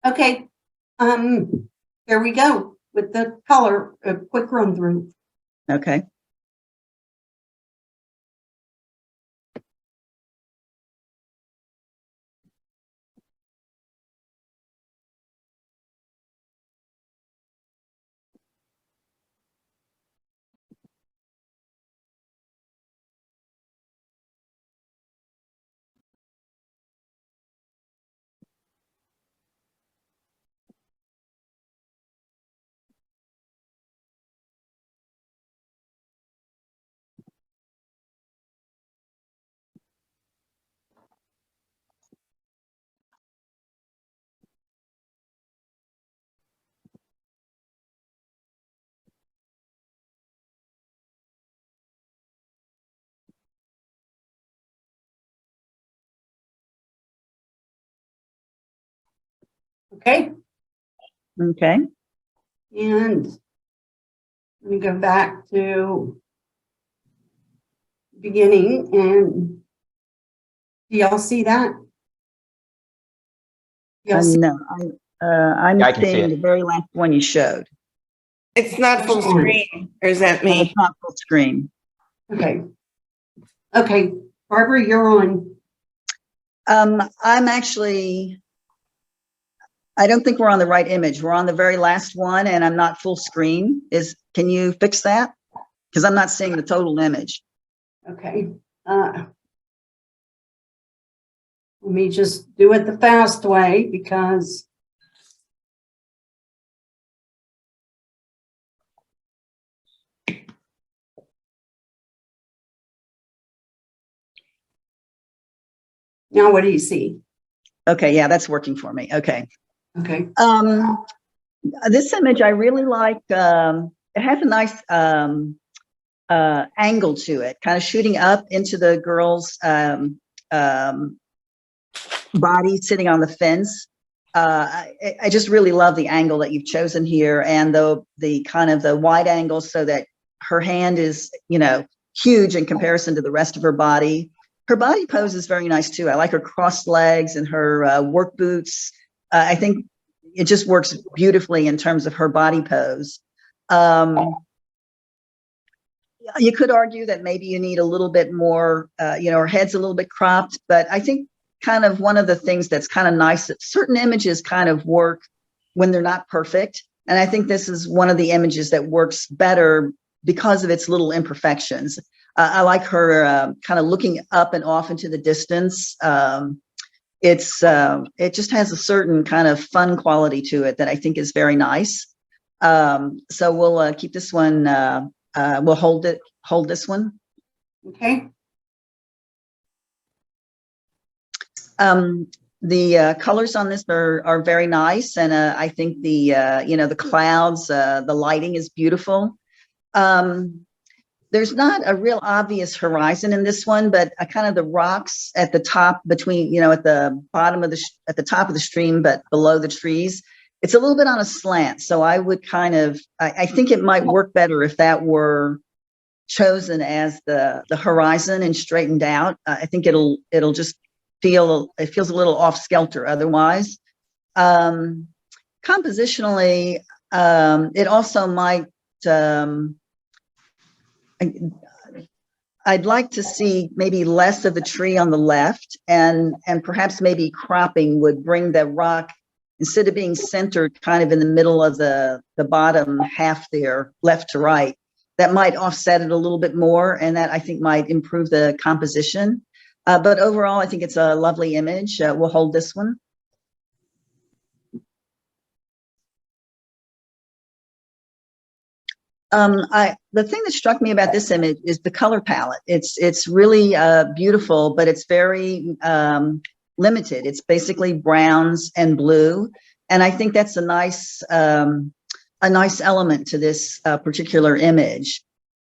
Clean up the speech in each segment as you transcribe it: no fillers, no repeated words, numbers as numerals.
Okay, there we go with the color, a quick run through. Okay. Okay, Okay. and let me go back to beginning, and do y'all see that? Y'all see? No, I'm Yeah, I can see seeing it. the very last one you showed. It's not full screen, or is that No, me? it's not full screen. Okay. Okay, Barbara, you're on. I'm actually, I don't think we're on the right image. We're on the very last one and I'm not full screen. Can you fix that? Because I'm not seeing the total image. Okay. Let me just do it the fast way because now what do you see? Okay, yeah, that's working for me. Okay. Okay. This image I really like. It has a nice angle to it, kind of shooting up into the girl's body sitting on the fence. I just really love the angle that you've chosen here, and the kind of the wide angle so that her hand is, you know, huge in comparison to the rest of her body. Her body pose is very nice too. I like her crossed legs and her work boots. I think it just works beautifully in terms of her body pose. You could argue that maybe you need a little bit more, you know, her head's a little bit cropped, but I think kind of one of the things that's kind of nice that certain images kind of work when they're not perfect. And I think this is one of the images that works better because of its little imperfections. I like her kind of looking up and off into the distance. It just has a certain kind of fun quality to it that I think is very nice. So we'll keep this one. We'll hold this one. Okay. The colors on this are very nice, and I think the you know, the clouds, the lighting is beautiful. There's not a real obvious horizon in this one, but kind of the rocks at the top between, you know, at the bottom of at the top of the stream, but below the trees, it's a little bit on a slant. So I would kind of, I think it might work better if that were chosen as the horizon and straightened out. I think it'll just it feels a little off skelter otherwise. Compositionally, it also might, I'd like to see maybe less of the tree on the left, and perhaps maybe cropping would bring the rock, instead of being centered kind of in the middle of the bottom half there, left to right, that might offset it a little bit more, and that I think might improve the composition. But overall, I think it's a lovely image. We'll hold this one. The thing that struck me about this image is the color palette. It's really beautiful, but it's very limited. It's basically browns and blue, and I think that's a nice element to this particular image.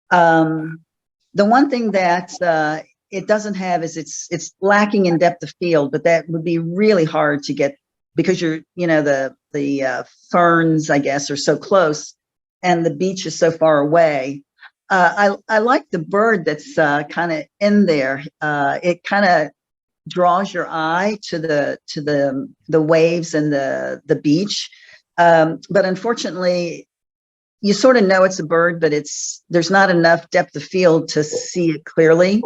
The one thing that it doesn't have is it's lacking in depth of field, but that would be really hard to get because you know, the ferns, I guess, are so close and the beach is so far away. I like the bird that's kind of in there. It kind of draws your eye to the waves and the beach. But unfortunately, you sort of know it's a bird, but there's not enough depth of field to see it clearly.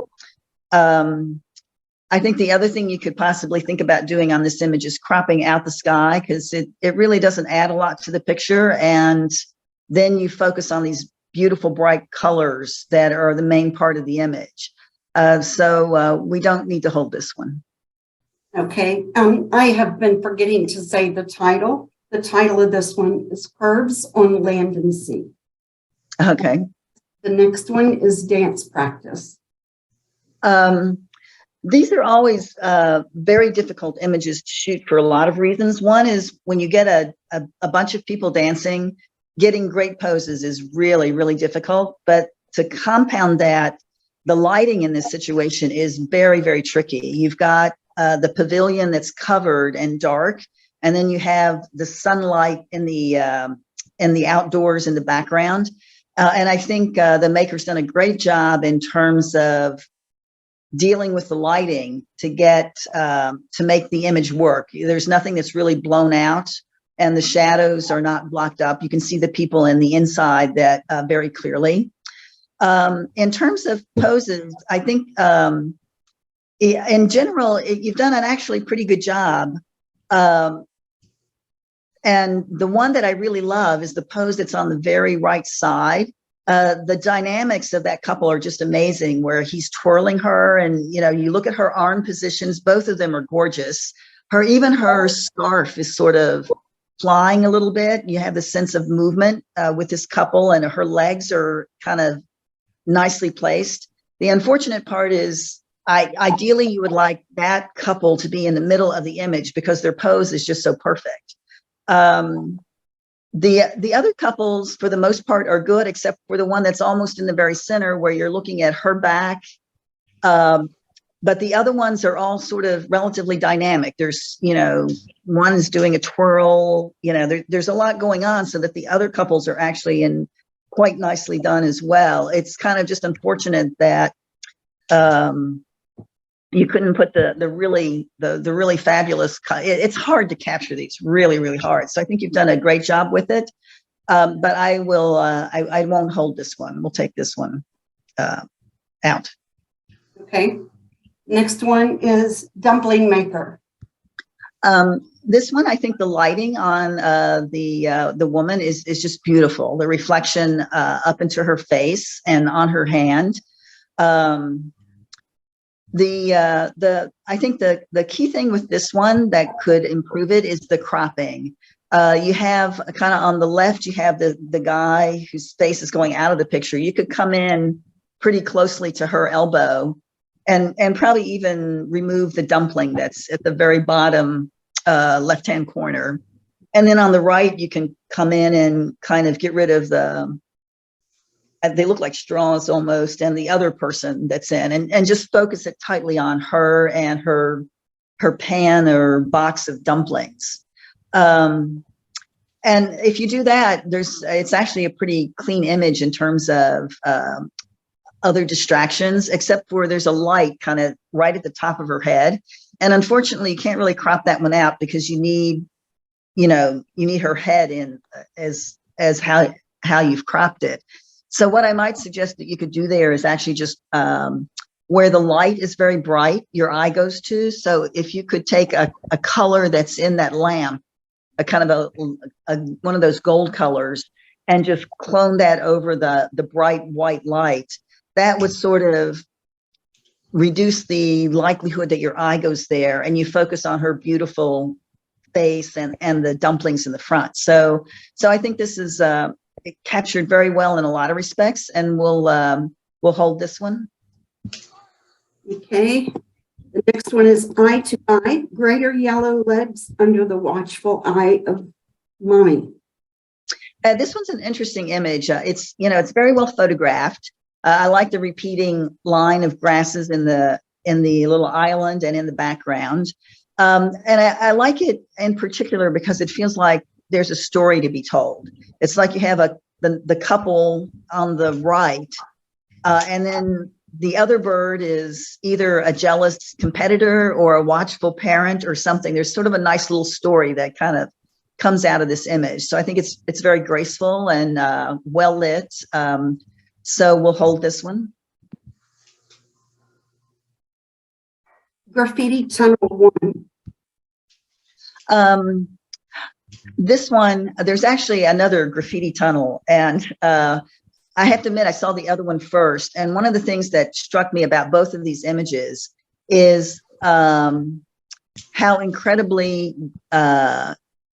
I think the other thing you could possibly think about doing on this image is cropping out the sky, because it really doesn't add a lot to the picture. And then you focus on these beautiful bright colors that are the main part of the image. So we don't need to hold this one. Okay, I have been forgetting to say the title. The title of this one is Curves on Land and Sea. Okay. The next one is Dance Practice. These are always very difficult images to shoot for a lot of reasons. One is when you get a bunch of people dancing, getting great poses is really, really difficult. But to compound that, the lighting in this situation is very, very tricky. You've got the pavilion that's covered and dark, and then you have the sunlight in the outdoors in the background. And I think the maker's done a great job in terms of dealing with the lighting to get to make the image work. There's nothing that's really blown out, and the shadows are not blocked up. You can see the people in the inside that very clearly. In terms of poses, I think in general, you've done an actually pretty good job. And the one that I really love is the pose that's on the very right side. The dynamics of that couple are just amazing, where he's twirling her, and you look at her arm positions, both of them are gorgeous. Even her scarf is sort of flying a little bit. You have the sense of movement with this couple, and her legs are kind of nicely placed. The unfortunate part is ideally you would like that couple to be in the middle of the image because their pose is just so perfect. The other couples, for the most part, are good, except for the one that's almost in the very center, where you're looking at her back. But the other ones are all sort of relatively dynamic. There's, one's doing a twirl, there's a lot going on, so that the other couples are actually quite nicely done as well. It's kind of just unfortunate that you couldn't put the really fabulous. It's hard to capture these, really, really hard. So I think you've done a great job with it. But I won't hold this one. We'll take this one out. Okay. Next one is Dumpling Maker. This one, I think the lighting on the woman is just beautiful. The reflection up into her face and on her hand. I think the key thing with this one that could improve it is the cropping. You have kind of on the left, you have the guy whose face is going out of the picture. You could come in pretty closely to her elbow and probably even remove the dumpling that's at the very bottom left-hand corner. And then on the right, you can come in and kind of get rid of they look like straws almost, and the other person that's in, and just focus it tightly on her and her pan or box of dumplings. And if you do that, it's actually a pretty clean image in terms of other distractions, except for there's a light kind of right at the top of her head. And unfortunately, you can't really crop that one out because you need her head in as how you've cropped it. So what I might suggest that you could do there is actually just where the light is very bright, your eye goes to. So if you could take a color that's in that lamp, a kind of one of those gold colors, and just clone that over the bright white light, that would sort of reduce the likelihood that your eye goes there, and you focus on her beautiful face and the dumplings in the front. So I think this is it captured very well in a lot of respects, and we'll hold this one. Okay. The next one is Eye to Eye, greater yellow legs under the watchful eye of mommy. This one's an interesting image. It's very well photographed. I like the repeating line of grasses in the little island and in the background. And I like it in particular because it feels like there's a story to be told. It's like you have the couple on the right, and then The other bird is either a jealous competitor or a watchful parent or something. There's sort of a nice little story that kind of comes out of this image. So I think it's very graceful and well lit. So we'll hold this one. Graffiti Tunnel 1. This one, there's actually another graffiti tunnel, and I have to admit, I saw the other one first. And one of the things that struck me about both of these images is how incredibly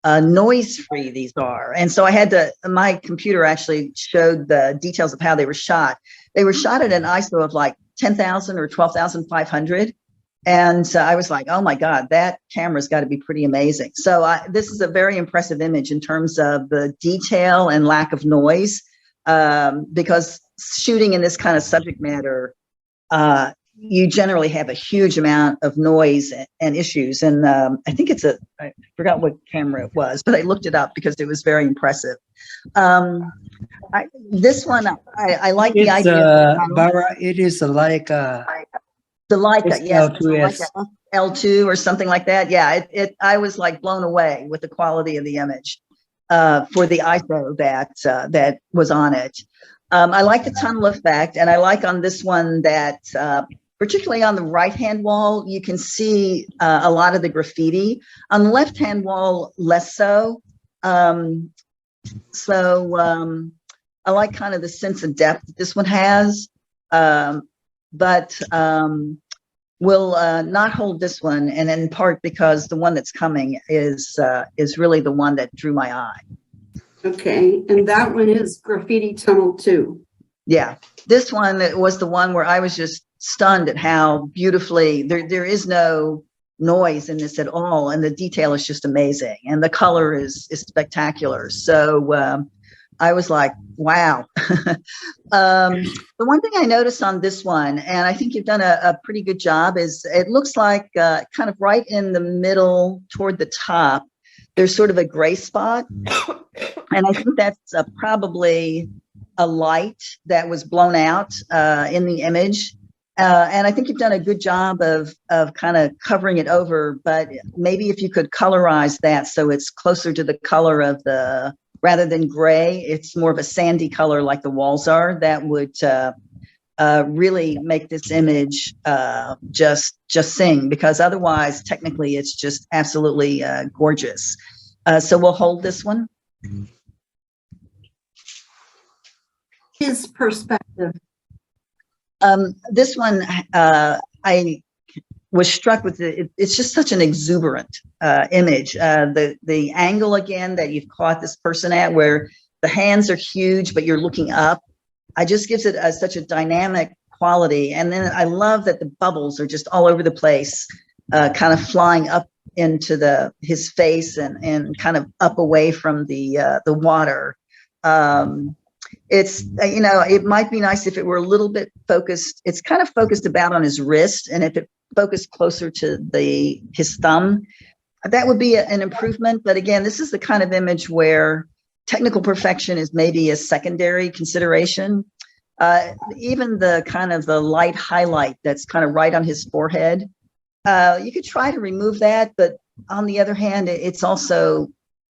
noise-free these are. And so I had to, my computer actually showed the details of how they were shot. They were shot at an ISO of like 10,000 or 12,500. And I was like, oh my God, that camera's got to be pretty amazing. So this is a very impressive image in terms of the detail and lack of noise, because shooting in this kind of subject matter, you generally have a huge amount of noise and issues. And I think I forgot what camera it was, but I looked it up because it was very impressive. This one, I like the idea. Barbara, it is like The Leica, yes, L2S. Leica L2 or something like that. Yeah, I was like blown away with the quality of the image for the ISO that was on it. I like the tunnel effect, and I like on this one that particularly on the right-hand wall, you can see a lot of the graffiti. On the left-hand wall, less so. I like kind of the sense of depth that this one has. But we'll not hold this one, and in part because the one that's coming is really the one that drew my eye. Okay, and that one is Graffiti Tunnel 2. Yeah, this one was the one where I was just stunned at how beautifully there is no noise in this at all, and the detail is just amazing, and the color is spectacular. So I was like, wow. The one thing I noticed on this one, and I think you've done a pretty good job, is it looks like kind of right in the middle toward the top, there's sort of a gray spot. And I think that's probably a light that was blown out in the image. And I think you've done a good job of kind of covering it over, but maybe if you could colorize that so it's closer to the color of rather than gray, it's more of a sandy color like the walls are, that would really make this image just sing, because otherwise, technically, it's just absolutely gorgeous. So we'll hold this one. His perspective. This one, I was struck with it's just such an exuberant image. The angle again that you've caught this person at, where the hands are huge, but you're looking up, it just gives it such a dynamic quality. And then I love that the bubbles are just all over the place, kind of flying up into his face and kind of up away from the water. It's, it might be nice if it were a little bit focused. It's kind of focused about on his wrist, and if it focused closer to his thumb, that would be an improvement. But again, this is the kind of image where technical perfection is maybe a secondary consideration. Even the kind of the light highlight that's kind of right on his forehead, you could try to remove that, but on the other hand, it's also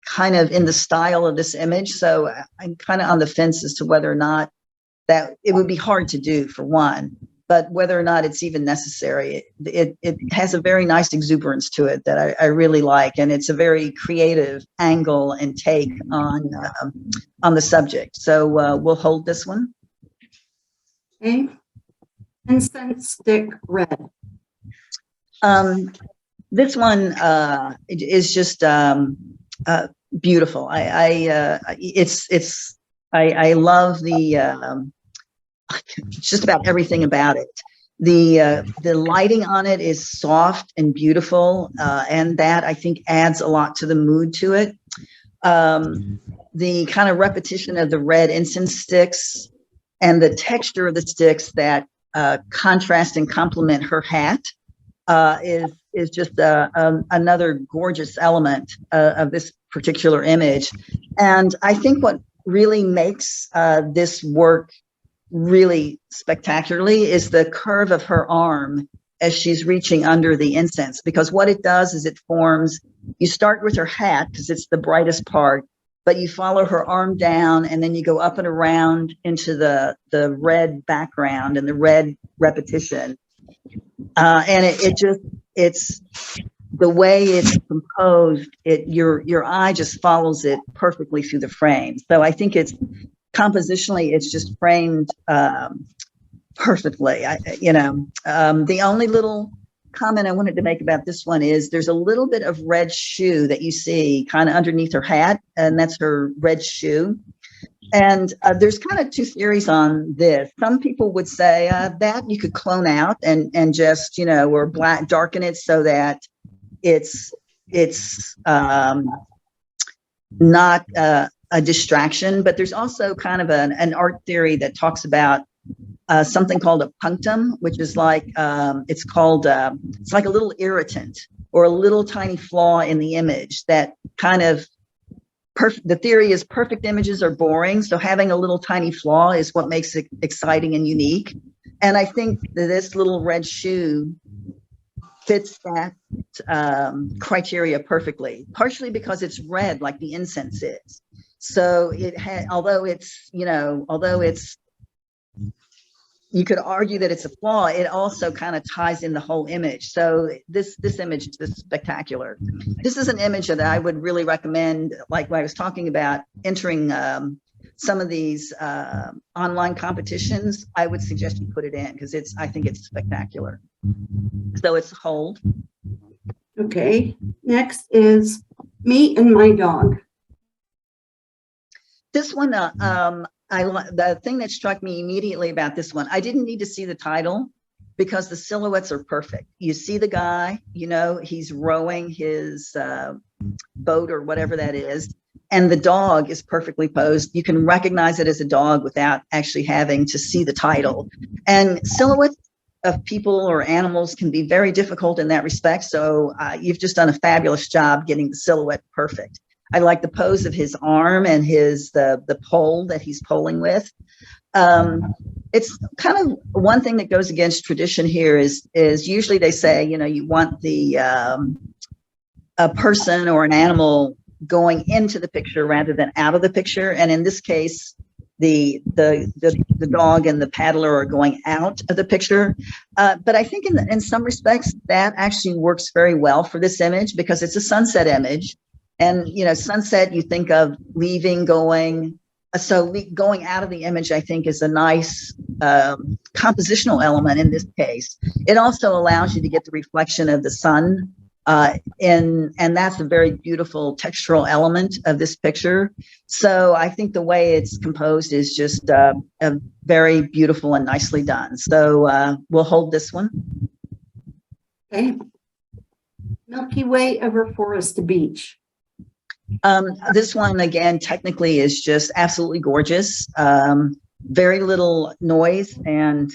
kind of in the style of this image. So I'm kind of on the fence as to whether or not that it would be hard to do, for one, but whether or not it's even necessary. It has a very nice exuberance to it that I really like, and it's a very creative angle and take on the subject. So we'll hold this one. Okay. Incense stick red. This one is just beautiful. I love just about everything about it. The lighting on it is soft and beautiful, and that I think adds a lot to the mood to it. The kind of repetition of the red incense sticks and the texture of the sticks that contrast and complement her hat is just another gorgeous element of this particular image. And I think what really makes this work really spectacularly is the curve of her arm as she's reaching under the incense, because what it does is it forms, you start with her hat because it's the brightest part, but you follow her arm down and then you go up and around into the red background and the red repetition. And it's the way it's composed, your eye just follows it perfectly through the frame. So I think it's compositionally, it's just framed perfectly. The only little comment I wanted to make about this one is there's a little bit of red shoe that you see kind of underneath her hat, and that's her red shoe. And there's kind of two theories on this. Some people would say that you could clone out and just, or darken it so that it's not a distraction. But there's also kind of an art theory that talks about something called a punctum, which is like it's like a little irritant or a little tiny flaw in the image that kind of the theory is perfect images are boring, so having a little tiny flaw is what makes it exciting and unique. And I think that this little red shoe fits that criteria perfectly, partially because it's red like the incense is. So it had, although it's you could argue that it's a flaw, it also kind of ties in the whole image. So this image is just spectacular. This is an image that I would really recommend, like when I was talking about entering some of these online competitions, I would suggest you put it in because I think it's spectacular. So it's hold. Okay, next is Me and My Dog. This one, the thing that struck me immediately about this one, I didn't need to see the title because the silhouettes are perfect. You see the guy, he's rowing his boat or whatever that is, and the dog is perfectly posed. You can recognize it as a dog without actually having to see the title. And silhouettes of people or animals can be very difficult in that respect. So you've just done a fabulous job getting the silhouette perfect. I like the pose of his arm and the pole that he's poling with. It's kind of one thing that goes against tradition here is usually they say, you want a person or an animal going into the picture rather than out of the picture. And in this case, the dog and the paddler are going out of the picture. But I think in some respects that actually works very well for this image because it's a sunset image. And, sunset, you think of leaving, going. So going out of the image, I think, is a nice compositional element in this case. It also allows you to get the reflection of the sun. And that's a very beautiful textural element of this picture. So I think the way it's composed is just very beautiful and nicely done. So we'll hold this one. Okay. Milky Way over Forest to Beach. This one, again, technically is just absolutely gorgeous. Very little noise and,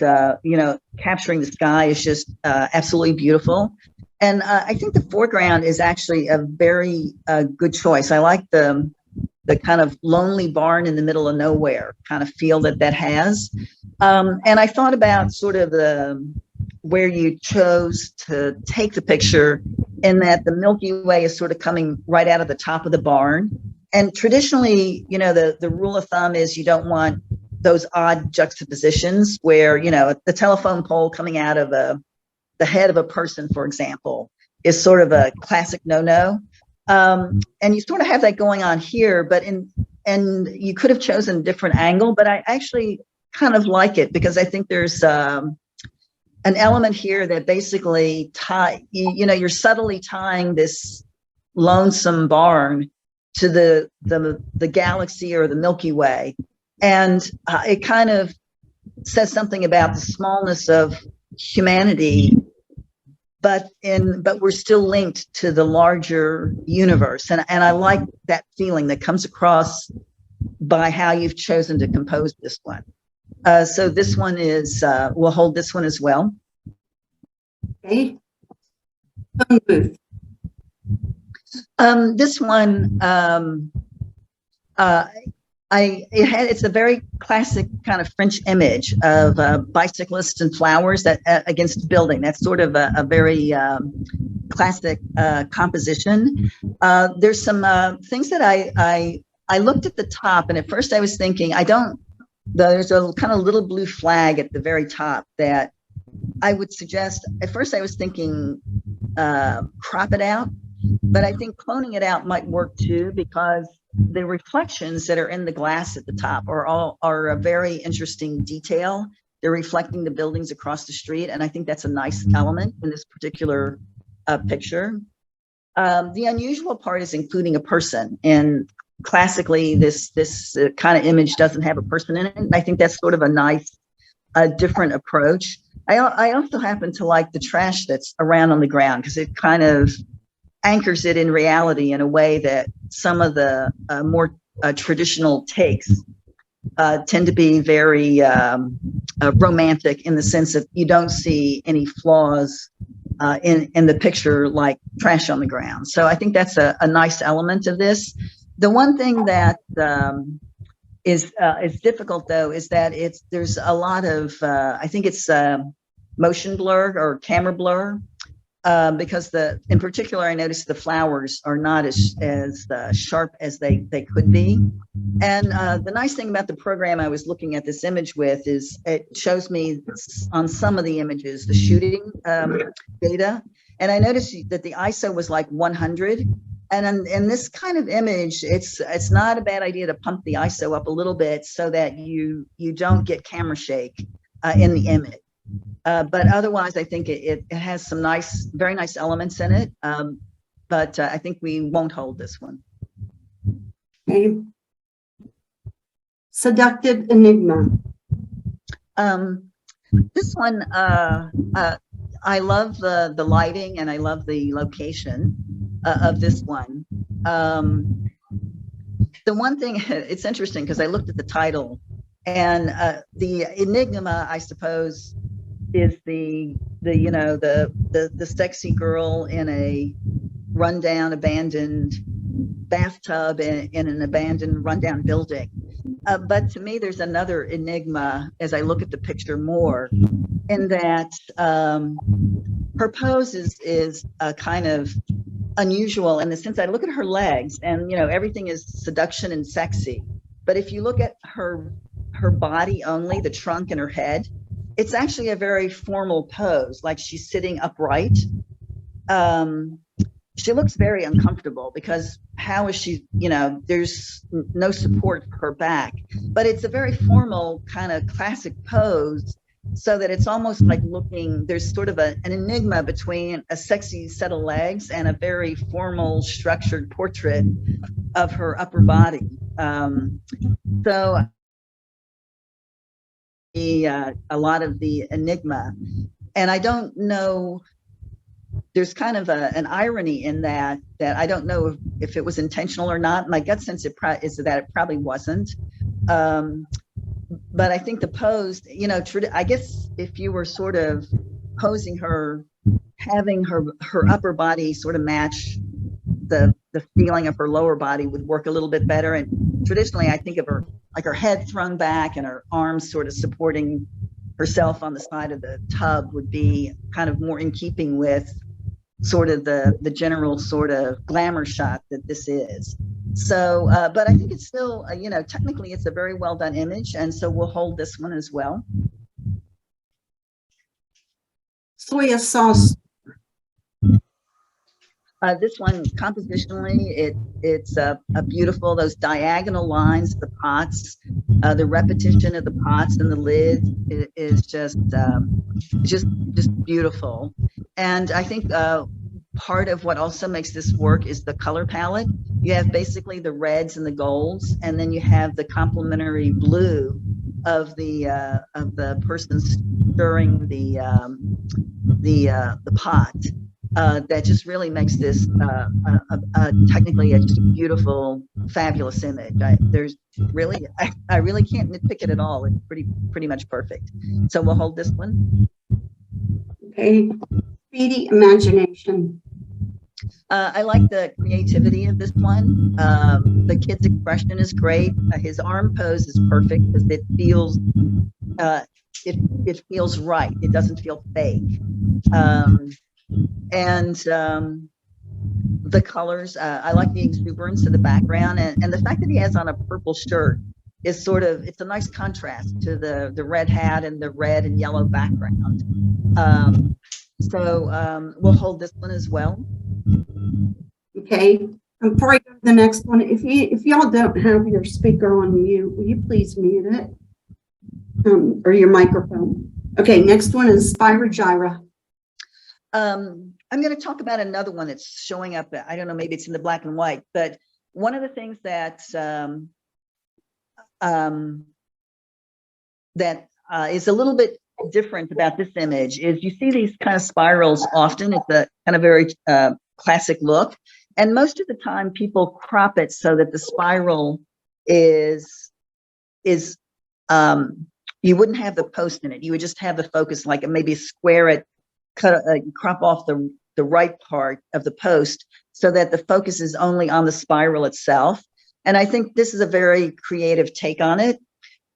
capturing the sky is just absolutely beautiful. And I think the foreground is actually a very good choice. I like the kind of lonely barn in the middle of nowhere kind of feel that has. And I thought about sort of where you chose to take the picture in that the Milky Way is sort of coming right out of the top of the barn. And traditionally, the rule of thumb is you don't want those odd juxtapositions where, the telephone pole coming out of the head of a person, for example, is sort of a classic no-no. And you sort of have that going on here, and you could have chosen a different angle, but I actually kind of like it because I think there's an element here that basically you're subtly tying this lonesome barn to the galaxy or the Milky Way. And it kind of says something about the smallness of humanity, but we're still linked to the larger universe. And I like that feeling that comes across by how you've chosen to compose this one. So this one is, we'll hold this one as well. Okay. Phone booth. This one, It's a very classic kind of French image of bicyclists and flowers that against a building. That's sort of a very classic composition. There's some things that I looked at the top, and at first I was thinking, there's a kind of little blue flag at the very top that I would suggest. At first I was thinking crop it out, but I think cloning it out might work too, because the reflections that are in the glass at the top are a very interesting detail. They're reflecting the buildings across the street, and I think that's a nice element in this particular picture. The unusual part is including a person, and classically this kind of image doesn't have a person in it. And I think that's sort of a nice different approach. I also happen to like the trash that's around on the ground, because it kind of anchors it in reality in a way that some of the more traditional takes tend to be very romantic, in the sense that you don't see any flaws in the picture, like trash on the ground. So I think that's a nice element of this. The one thing that is difficult, though, is that there's a lot of I think it's motion blur or camera blur. Because in particular, I noticed the flowers are not as sharp as they could be. And the nice thing about the program I was looking at this image with is it shows me on some of the images the shooting data, and I noticed that the ISO was like 100. And in this kind of image, it's not a bad idea to pump the ISO up a little bit so that you don't get camera shake in the image. But otherwise, I think it has some very nice elements in it. But I think we won't hold this one. Okay. Seductive Enigma. This one, I love the lighting, and I love the location of this one. The one thing, it's interesting because I looked at the title, and the enigma, I suppose, is the sexy girl in a rundown, abandoned bathtub in an abandoned, rundown building. But to me, there's another enigma as I look at the picture more, in that her pose is kind of unusual in the sense I look at her legs, and everything is seduction and sexy. But if you look at her body only, the trunk and her head, it's actually a very formal pose, like she's sitting upright. She looks very uncomfortable, because how is she, there's no support for her back, but it's a very formal kind of classic pose, so that it's almost like there's sort of an enigma between a sexy set of legs and a very formal, structured portrait of her upper body. So a lot of the enigma, and I don't know, there's kind of an irony in that I don't know if it was intentional or not. My gut sense is that it probably wasn't. But I think the pose, I guess if you were sort of posing her, having her upper body sort of match the feeling of her lower body would work a little bit better. And traditionally, I think of her like her head thrown back and her arms sort of supporting herself on the side of the tub would be kind of more in keeping with sort of the general sort of glamour shot that this is. So, but I think it's still, technically it's a very well done image, and so we'll hold this one as well. Soy sauce. This one, compositionally, it's a beautiful, those diagonal lines, the pots, the repetition of the pots and the lid is just beautiful. And I think part of what also makes this work is the color palette. You have basically the reds and the golds, and then you have the complementary blue of the person stirring the pot. That just really makes this technically just a beautiful, fabulous image. I really can't nitpick it at all. It's pretty much perfect. So we'll hold this one. Okay. Speedy Imagination. I like the creativity of this one. The kid's expression is great. His arm pose is perfect because uh, it feels right. It doesn't feel fake. Um, and the colors, I like the exuberance of the background, and the fact that he has on a purple shirt is it's a nice contrast to the red hat and the red and yellow background. We'll hold this one as well. Okay, before I go to the next one, if y'all don't have your speaker on mute, will you please mute it? Or your microphone. Okay, next one is Spirogyra. I'm going to talk about another one that's showing up. I don't know, maybe it's in the black and white, but one of the things that is a little bit different about this image is you see these kind of spirals often. It's a kind of very classic look. And most of the time people crop it so that the spiral is you wouldn't have the post in it. You would just have the focus, like maybe square it, crop off the right part of the post so that the focus is only on the spiral itself. And I think this is a very creative take on it.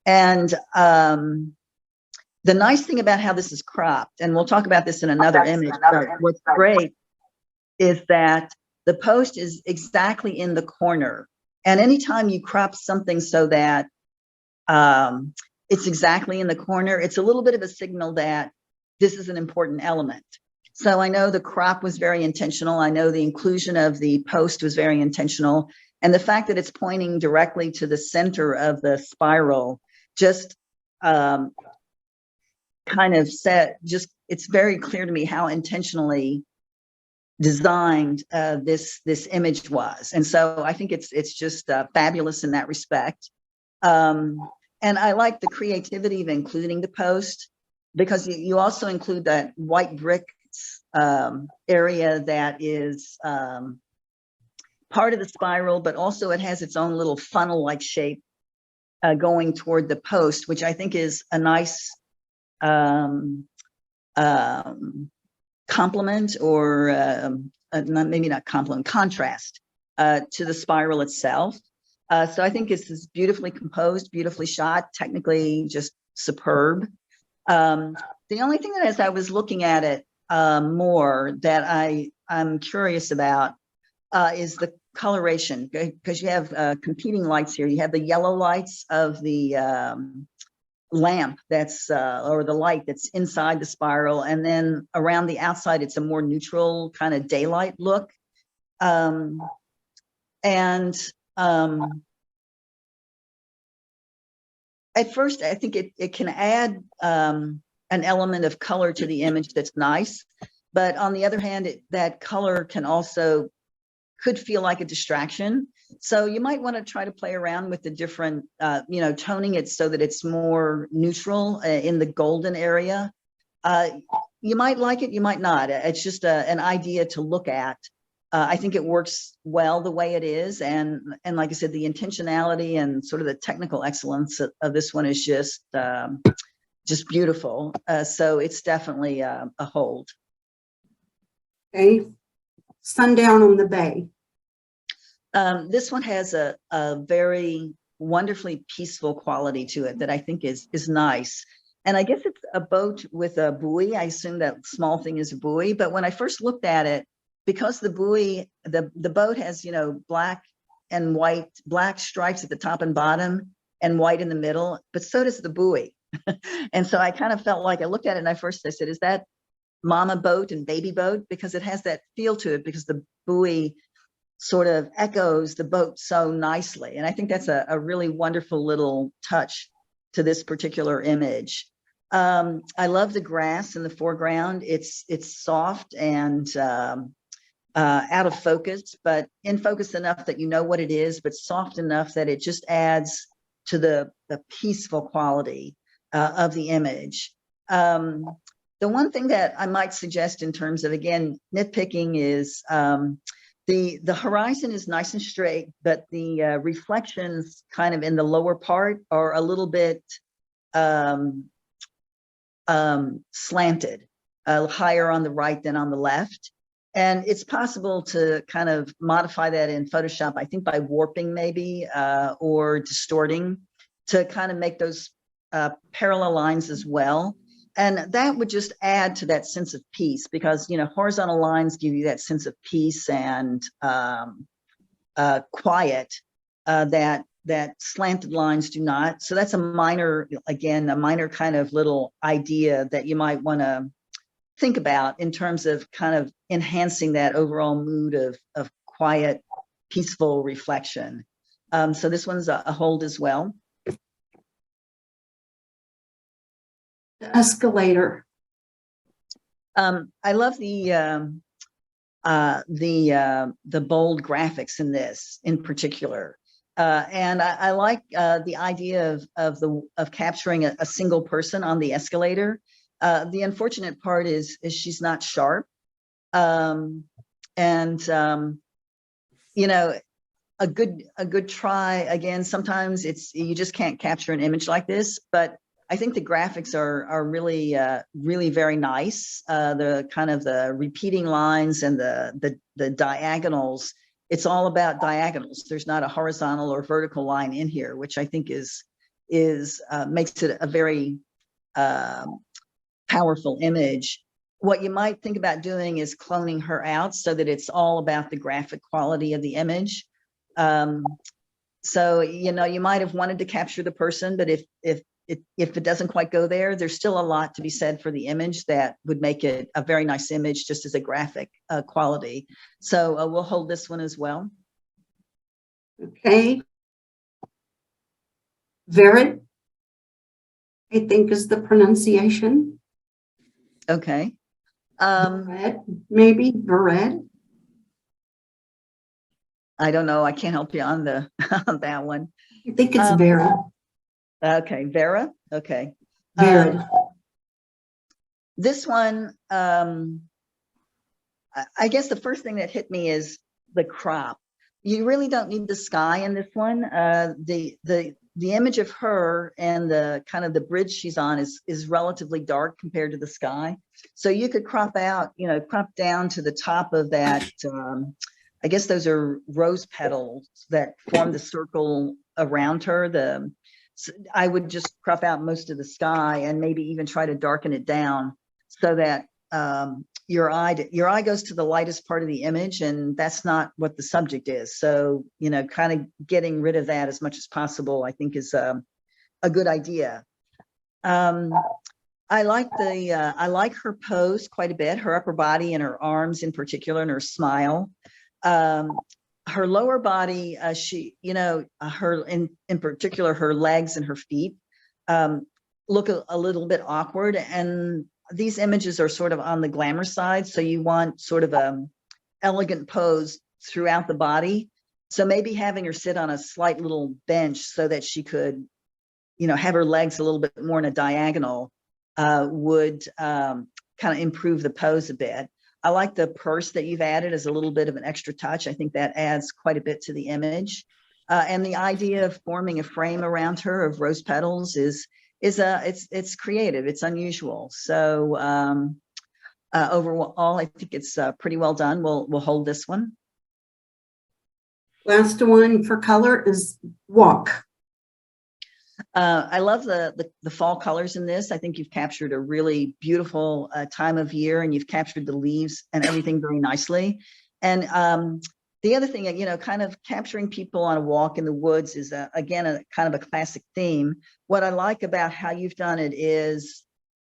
And the nice thing about how this is cropped, and we'll talk about this in another image, but what's great is that the post is exactly in the corner. And anytime you crop something so that it's exactly in the corner, it's a little bit of a signal that this is an important element. So I know the crop was very intentional. I know the inclusion of the post was very intentional. And the fact that it's pointing directly to the center of the spiral just it's very clear to me how intentionally designed this image was. And so I think it's just fabulous in that respect. And I like the creativity of including the post, because you also include that white brick area that is part of the spiral, but also it has its own little funnel-like shape going toward the post, which I think is a nice complement, or maybe not compliment, contrast to the spiral itself. So I think this is beautifully composed, beautifully shot, technically just superb. The only thing that, as I was looking at it more, that I'm curious about is the coloration, because you have competing lights here. You have the yellow lights of the lamp that's or the light that's inside the spiral, and then around the outside it's a more neutral kind of daylight look. At first I think it can add an element of color to the image that's nice, but on the other hand, that color could feel like a distraction. So you might want to try to play around with the different, toning it so that it's more neutral in the golden area. You might like it, you might not. It's just an idea to look at. I think it works well the way it is. And like I said, the intentionality and sort of the technical excellence of this one is just beautiful. So it's definitely a hold. Okay, Sundown on the Bay. This one has a very wonderfully peaceful quality to it that I think is nice. And I guess it's a boat with a buoy. I assume that small thing is a buoy. But when I first looked at it, because the buoy, the boat has, black and white, black stripes at the top and bottom and white in the middle, but so does the buoy. And so I kind of felt like, I looked at it and I said, is that mama boat and baby boat? Because it has that feel to it, because the buoy sort of echoes the boat so nicely. And I think that's a really wonderful little touch to this particular image. I love the grass in the foreground. It's soft and out of focus, but in focus enough that you know what it is, but soft enough that it just adds to the peaceful quality of the image. The one thing that I might suggest in terms of, again, nitpicking is the horizon is nice and straight, but the reflections kind of in the lower part are a little bit slanted, higher on the right than on the left. And it's possible to kind of modify that in Photoshop, I think by warping maybe, or distorting to kind of make those parallel lines as well. And that would just add to that sense of peace, because, you know, horizontal lines give you that sense of peace and quiet that slanted lines do not. So that's a minor, again, a minor kind of little idea that you might want to think about in terms of kind of enhancing that overall mood of quiet, peaceful reflection. So this one's a hold as well. The escalator. I love the bold graphics in this in particular. And I like the idea of capturing a single person on the escalator. The unfortunate part is she's not sharp. You know, a good try. Again, sometimes you just can't capture an image like this, but I think the graphics are really really very nice. The kind of the repeating lines and the diagonals. It's all about diagonals. There's not a horizontal or vertical line in here, which I think makes it a very powerful image. What you might think about doing is cloning her out so that it's all about the graphic quality of the image. So, you know, you might have wanted to capture the person, but if it doesn't quite go there, there's still a lot to be said for the image that would make it a very nice image just as a graphic quality. So we'll hold this one as well. Okay. Verid, I think is the pronunciation. Okay. Vered, maybe Vered. I don't know. I can't help you on on that one. I think it's Verid. Okay, Vera. Okay. Verid. This one, I guess the first thing that hit me is the crop. You really don't need the sky in this one. The image of her and the kind of the bridge she's on is relatively dark compared to the sky. So you could crop out, you know, crop down to the top of that. I guess those are rose petals that form the circle around her. I would just crop out most of the sky and maybe even try to darken it down so that your eye goes to the lightest part of the image, and that's not what the subject is. So, you know, kind of getting rid of that as much as possible, I think, is a good idea. I like her pose quite a bit, her upper body and her arms in particular, and her smile. Her lower body, she, you know, her in particular, her legs and her feet look a little bit awkward. And these images are sort of on the glamour side. So you want sort of a elegant pose throughout the body. So maybe having her sit on a slight little bench so that she could, you know, have her legs a little bit more in a diagonal would kind of improve the pose a bit. I like the purse that you've added as a little bit of an extra touch. I think that adds quite a bit to the image. And the idea of forming a frame around her of rose petals it's creative, it's unusual. So overall, I think it's pretty well done. We'll hold this one. Last one for color is Walk. I love the fall colors in this. I think you've captured a really beautiful time of year, and you've captured the leaves and everything very nicely. And the other thing, you know, kind of capturing people on a walk in the woods is again a kind of a classic theme. What I like about how you've done it is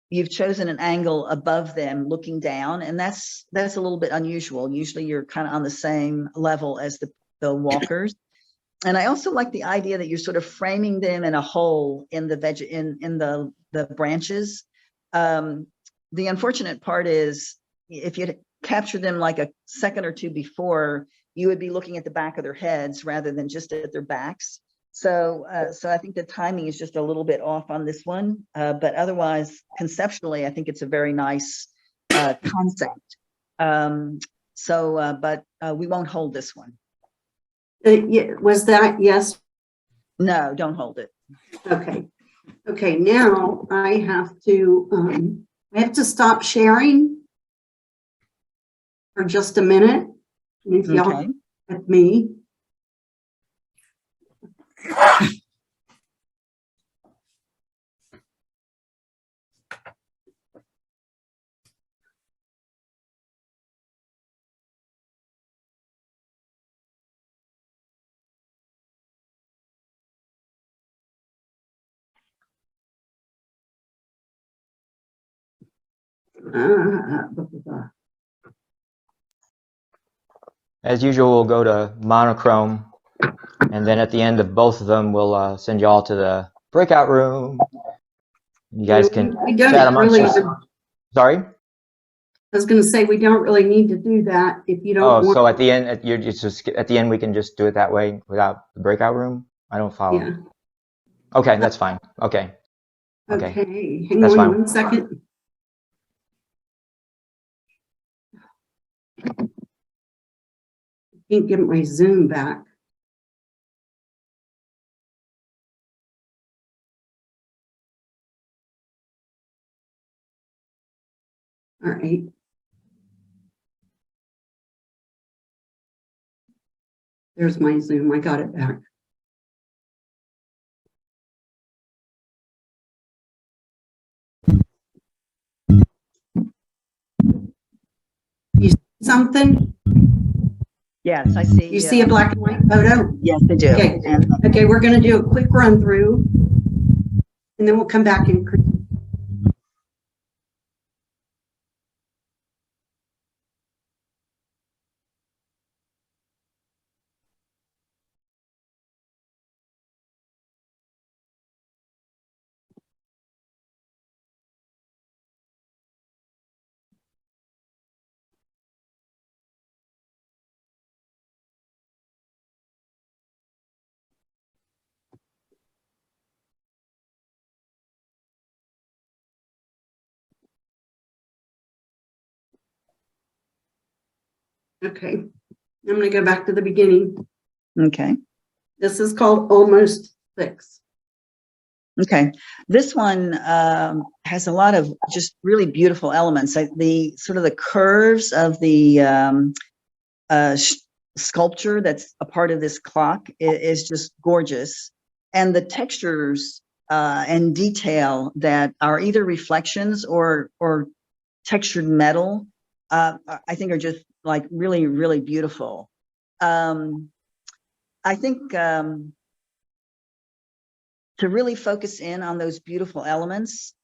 you've chosen an angle above them looking down, and that's a little bit unusual. Usually you're kind of on the same level as the walkers. And I also like the idea that you're sort of framing them in a hole in the branches. The unfortunate part is if you capture them like a second or two before, you would be looking at the back of their heads rather than just at their backs. So I think the timing is just a little bit off on this one, but otherwise, conceptually, I think it's a very nice concept. But we won't hold this one. Was that yes? No, don't hold it. Okay. Okay. Now I have to stop sharing. for just a minute. And if y'all Okay. with me. Blah, blah, blah. As usual, we'll go to monochrome, and then at the end of both of them, we'll send you all to the breakout room. You guys can We don't chat amongst really, yourselves. Sorry? I was going to say, we don't really need to do that if you don't Oh, want. so at the end, at the end, we can just do it that way without the breakout room? I don't follow. Yeah. Okay, that's fine. Okay. Okay. Okay. Hang That's on fine. 1 second. Can't get my Zoom back. All right. There's my Zoom. I got it back. You see something? Yes, I see. You see a black and white photo? Yes, I do. Okay. Okay, we're going to do a quick run through and then we'll come back and okay. I'm going to go back to the beginning. Okay. This is called Almost 6. Okay. This one has a lot of just really beautiful elements. Like the sort of the curves of the sculpture that's a part of this clock is just gorgeous. And the textures and detail that are either reflections or textured metal, I think are just like really, really beautiful. I think to really focus in on those beautiful elements,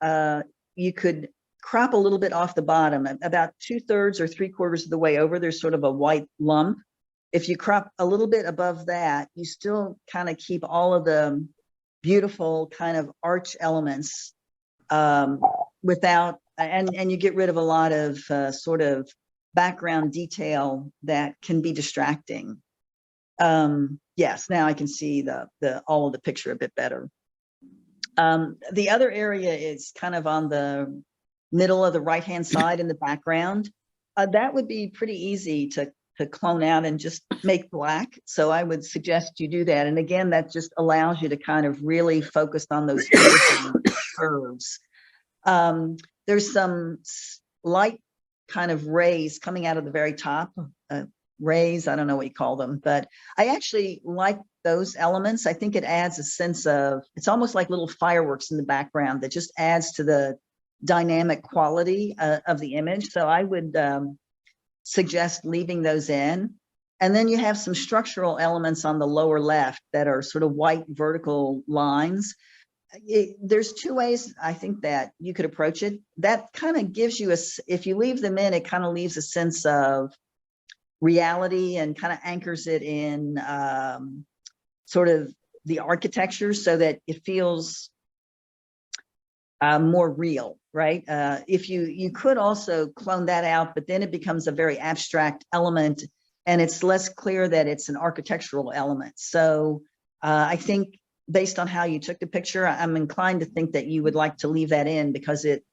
you could crop a little bit off the bottom, about 2/3 or 3/4 of the way over, there's sort of a white lump. If you crop a little bit above that, you still kind of keep all of the beautiful kind of arch elements without, and you get rid of a lot of sort of background detail that can be distracting. Yes, now I can see all of the picture a bit better. The other area is kind of on the middle of the right-hand side in the background. That would be pretty easy to clone out and just make black. So I would suggest you do that. And again, that just allows you to kind of really focus on those beautiful curves. There's some light kind of rays coming out of the very top, rays, I don't know what you call them, but I actually like those elements. I think it adds a sense of, it's almost like little fireworks in the background that just adds to the dynamic quality of the image. So I would suggest leaving those in. And then you have some structural elements on the lower left that are sort of white vertical lines. There's two ways I think that you could approach it. That kind of gives you if you leave them in, it kind of leaves a sense of reality and kind of anchors it in sort of the architecture so that it feels more real, right? If you could also clone that out, but then it becomes a very abstract element and it's less clear that it's an architectural element. So I think based on how you took the picture, I'm inclined to think that you would like to leave that in because it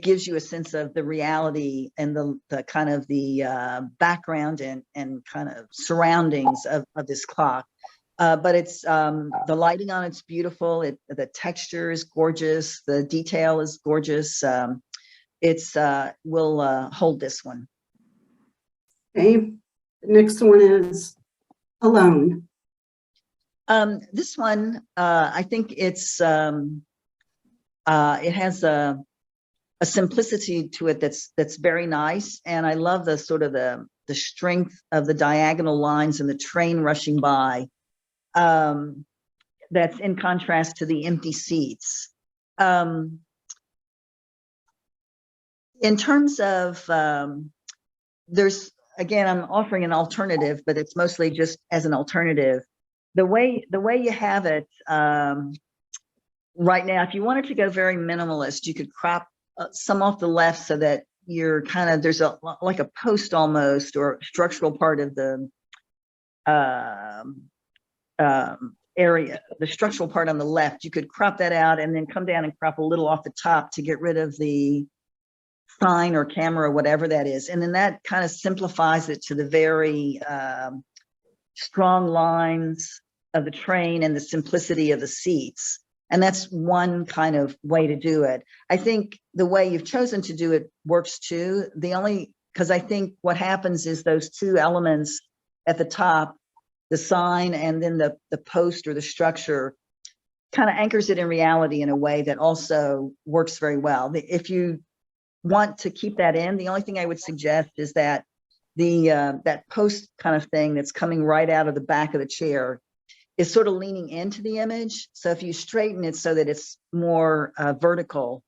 gives you a sense of the reality and the kind of the background and kind of surroundings of this clock. But it's the lighting on it's beautiful. The texture is gorgeous. The detail is gorgeous. we'll hold this one. Okay, the next one is alone. This one, I think it has a simplicity to it that's very nice, and I love the sort of the strength of the diagonal lines and the train rushing by. That's in contrast to the empty seats. In terms of, there's, again, I'm offering an alternative, but it's mostly just as an alternative. The way you have it right now, if you wanted to go very minimalist, you could crop some off the left so that you're kind of, there's a like a post almost, or structural part of the area, the structural part on the left. You could crop that out and then come down and crop a little off the top to get rid of the sign or camera or whatever that is. And then that kind of simplifies it to the very strong lines of the train and the simplicity of the seats. And that's one kind of way to do it. I think the way you've chosen to do it works too. Because I think what happens is those two elements at the top, the sign and then the post or the structure, kind of anchors it in reality in a way that also works very well. If you want to keep that in, the only thing I would suggest is that that post kind of thing that's coming right out of the back of the chair is sort of leaning into the image. So if you straighten it so that it's more vertical,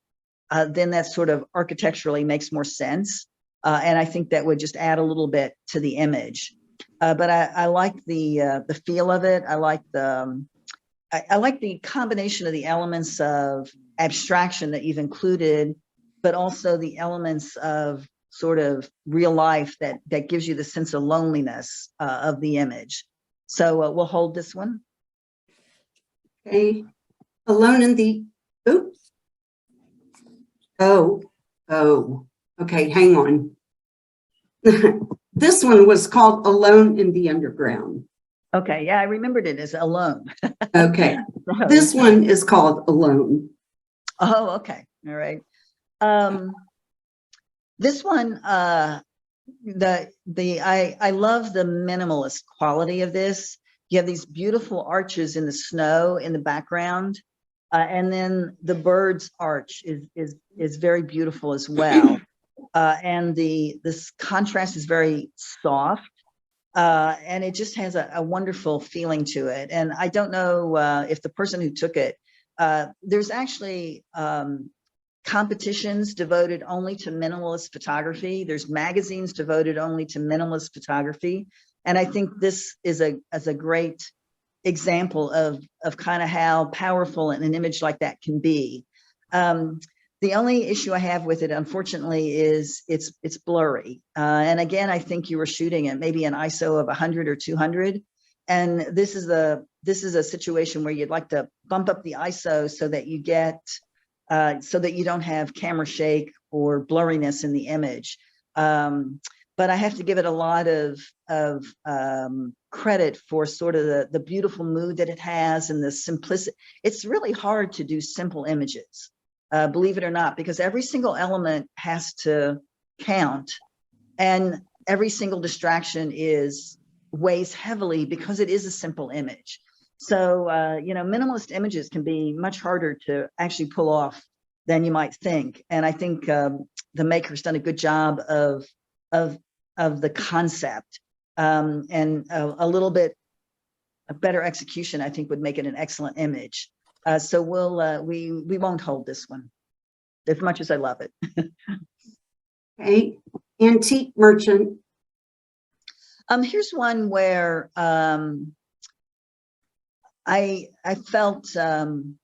then that sort of architecturally makes more sense. And I think that would just add a little bit to the image. But I like the feel of it. I like the combination of the elements of abstraction that you've included, but also the elements of sort of real life that gives you the sense of loneliness of the image. So we'll hold this one. Okay, alone in the, oops. Oh, okay, hang on. This one was called Alone in the Underground. Okay, yeah, I remembered it as Alone. Okay, this one is called Alone. Oh, okay, all right. This one, I love the minimalist quality of this. You have these beautiful arches in the snow in the background, and then the bird's arch is very beautiful as well. And this contrast is very soft, and it just has a wonderful feeling to it. And I don't know if the person who took it, there's actually competitions devoted only to minimalist photography. There's magazines devoted only to minimalist photography. And I think this is a great example of kind of how powerful an image like that can be. The only issue I have with it, unfortunately, is it's blurry. And again, I think you were shooting at maybe an ISO of 100 or 200. And this is a situation where you'd like to bump up the ISO so that you get, so that you don't have camera shake or blurriness in the image. But I have to give it a lot of credit for sort of the beautiful mood that it has and the simplicity. It's really hard to do simple images. Believe it or not, because every single element has to count, and every single distraction weighs heavily because it is a simple image. So, minimalist images can be much harder to actually pull off than you might think. And I think the maker's done a good job of the concept, and a little bit a better execution, I think, would make it an excellent image. So we won't hold this one, as much as I love it. Okay, Antique Merchant. Here's one where I felt, I'm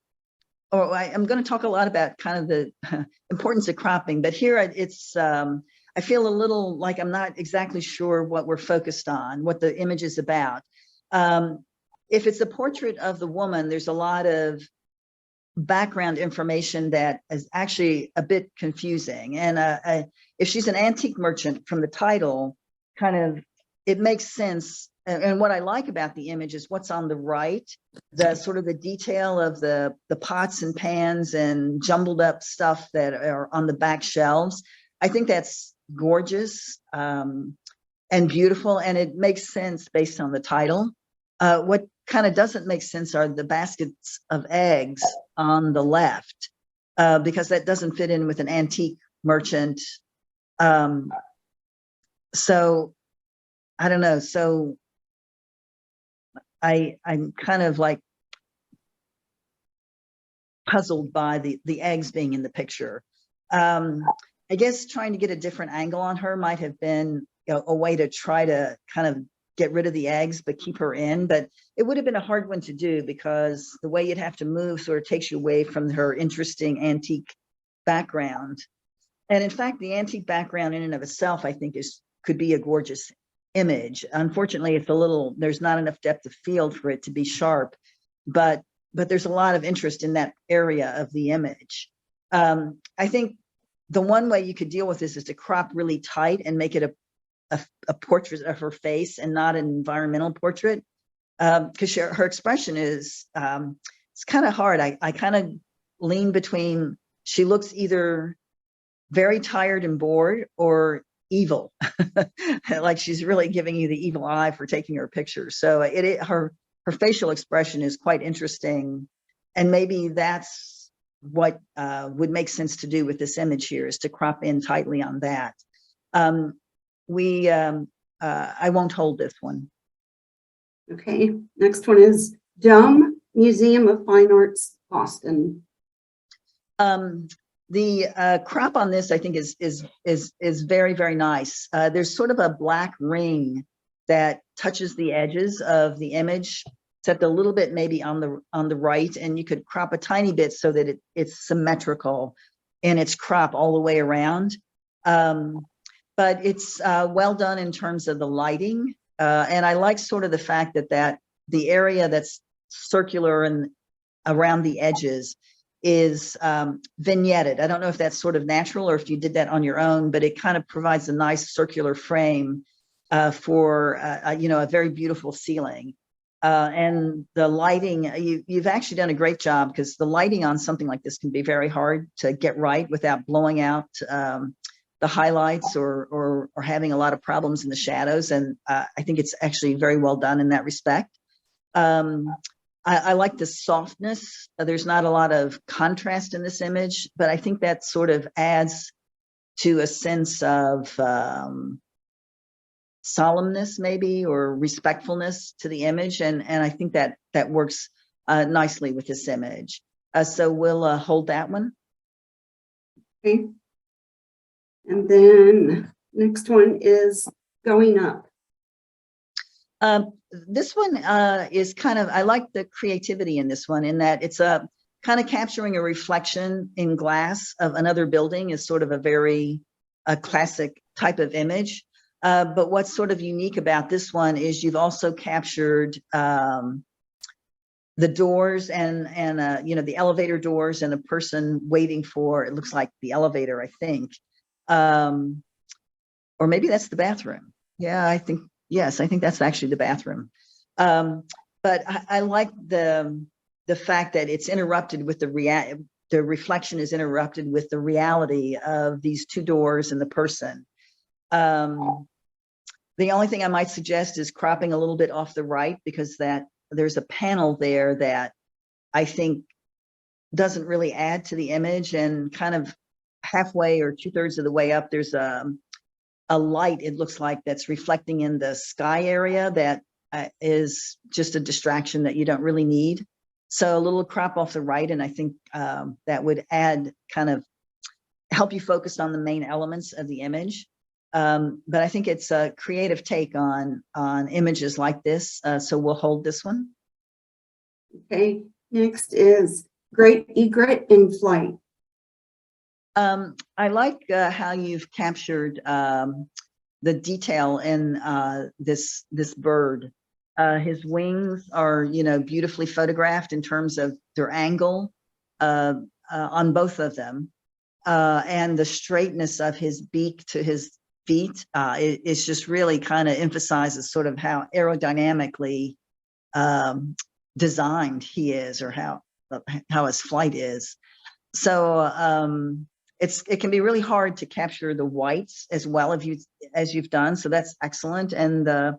going to talk a lot about kind of the importance of cropping, but here I feel a little like I'm not exactly sure what we're focused on, what the image is about. If it's a portrait of the woman, there's a lot of background information that is actually a bit confusing. And if she's an antique merchant, from the title, kind of, it makes sense and what I like about the image is what's on the right, the sort of the detail of the pots and pans and jumbled up stuff that are on the back shelves. I think that's gorgeous and beautiful, and it makes sense based on the title. What kind of doesn't make sense are the baskets of eggs on the left, because that doesn't fit in with an antique merchant. So I don't know. So I'm kind of like puzzled by the eggs being in the picture. I guess trying to get a different angle on her might have been, you know, a way to try to kind of get rid of the eggs but keep her in. But it would have been a hard one to do because the way you'd have to move sort of takes you away from her interesting antique background. And in fact, the antique background in and of itself, I think, could be a gorgeous image. Unfortunately, it's a little, there's not enough depth of field for it to be sharp, but there's a lot of interest in that area of the image. I think the one way you could deal with this is to crop really tight and make it a portrait of her face and not an environmental portrait, because her expression is, it's kind of hard. I kind of lean between, she looks either very tired and bored or evil, like she's really giving you the evil eye for taking her picture. So her facial expression is quite interesting, and maybe that's what would make sense to do with this image here, is to crop in tightly on that. I won't hold this one. Okay, next one is Dome Museum of Fine Arts, Boston. The crop on this, I think, is very, very nice. There's sort of a black ring that touches the edges of the image, except a little bit maybe on the right, and you could crop a tiny bit so that it's symmetrical in its crop all the way around. But it's well done in terms of the lighting, and I like sort of the fact that the area that's circular and around the edges is vignetted. I don't know if that's sort of natural or if you did that on your own, but it kind of provides a nice circular frame for you know, a very beautiful ceiling. And the lighting, you've actually done a great job, because the lighting on something like this can be very hard to get right without blowing out the highlights or having a lot of problems in the shadows. And I think it's actually very well done in that respect. I like the softness. There's not a lot of contrast in this image, but I think that sort of adds to a sense of solemnness maybe, or respectfulness to the image. And I think that works nicely with this image. So we'll hold that one. Okay. And then next one is Going Up. This one is kind of, I like the creativity in this one, in that it's kind of capturing a reflection in glass of another building is sort of a very classic type of image. But what's sort of unique about this one is you've also captured the doors and you know, the elevator doors and a person waiting for, it looks like the elevator, I think. Or maybe that's the bathroom. Yeah, I think, yes, I think that's actually the bathroom. But I like the fact that it's interrupted with the reflection is interrupted with the reality of these two doors and the person. The only thing I might suggest is cropping a little bit off the right, because there's a panel there that I think doesn't really add to the image, and kind of halfway or 2/3 of the way up, there's a light, it looks like, that's reflecting in the sky area that is just a distraction that you don't really need. So a little crop off the right, and I think that would add, kind of help you focus on the main elements of the image. But I think it's a creative take on images like this. So we'll hold this one. Okay, next is Great Egret in Flight. I like how you've captured the detail in this bird. His wings are, you know, beautifully photographed in terms of their angle on both of them, and the straightness of his beak to his feet. It's just really kind of emphasizes sort of how aerodynamically designed he is, or how his flight is. So it can be really hard to capture the whites as well as you've done. So that's excellent. And I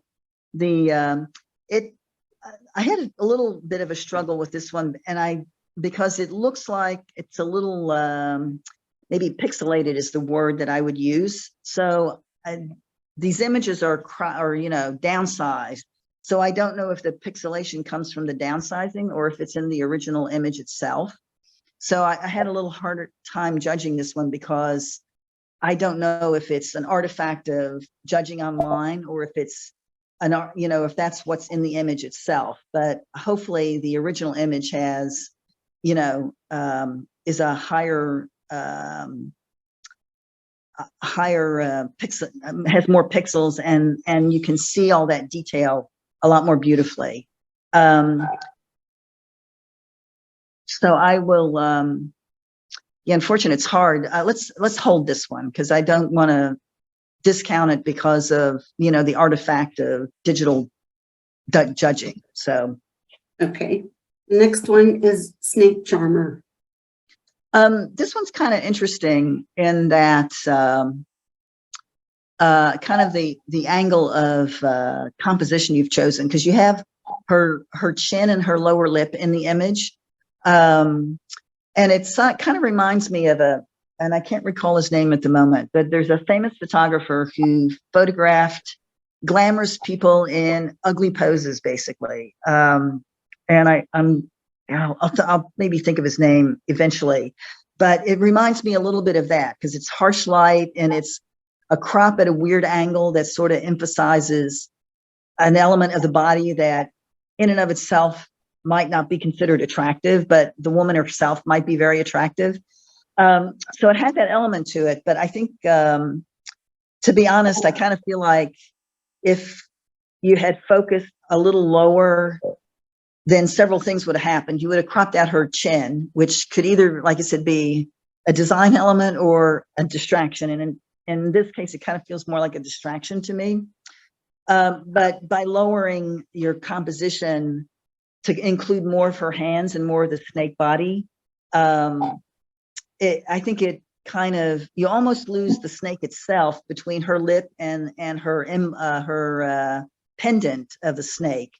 had a little bit of a struggle with this one, and because it looks like it's a little maybe pixelated is the word that I would use. So these images are downsized. So I don't know if the pixelation comes from the downsizing or if it's in the original image itself. So I had a little harder time judging this one because I don't know if it's an artifact of judging online or if it's if that's what's in the image itself. But hopefully the original image has, is a higher pixel, has more pixels, and you can see all that detail a lot more beautifully. So I will, unfortunately, it's hard. Let's hold this one because I don't want to discount it because of, the artifact of digital judging. So. Okay. Next one is snake charmer. This one's kind of interesting in that kind of the angle of composition you've chosen, because you have her chin and her lower lip in the image. And it's kind of reminds me of and I can't recall his name at the moment, but there's a famous photographer who photographed glamorous people in ugly poses, basically. And I'll maybe think of his name eventually, but it reminds me a little bit of that because it's harsh light and it's a crop at a weird angle that sort of emphasizes an element of the body that in and of itself might not be considered attractive, but the woman herself might be very attractive. So it had that element to it, but I think, to be honest, I kind of feel like if you had focused a little lower, then several things would have happened. You would have cropped out her chin, which could either, like I said, be a design element or a distraction. And in this case, it kind of feels more like a distraction to me. But by lowering your composition to include more of her hands and more of the snake body, I think it kind of, you almost lose the snake itself between her lip and her pendant of the snake,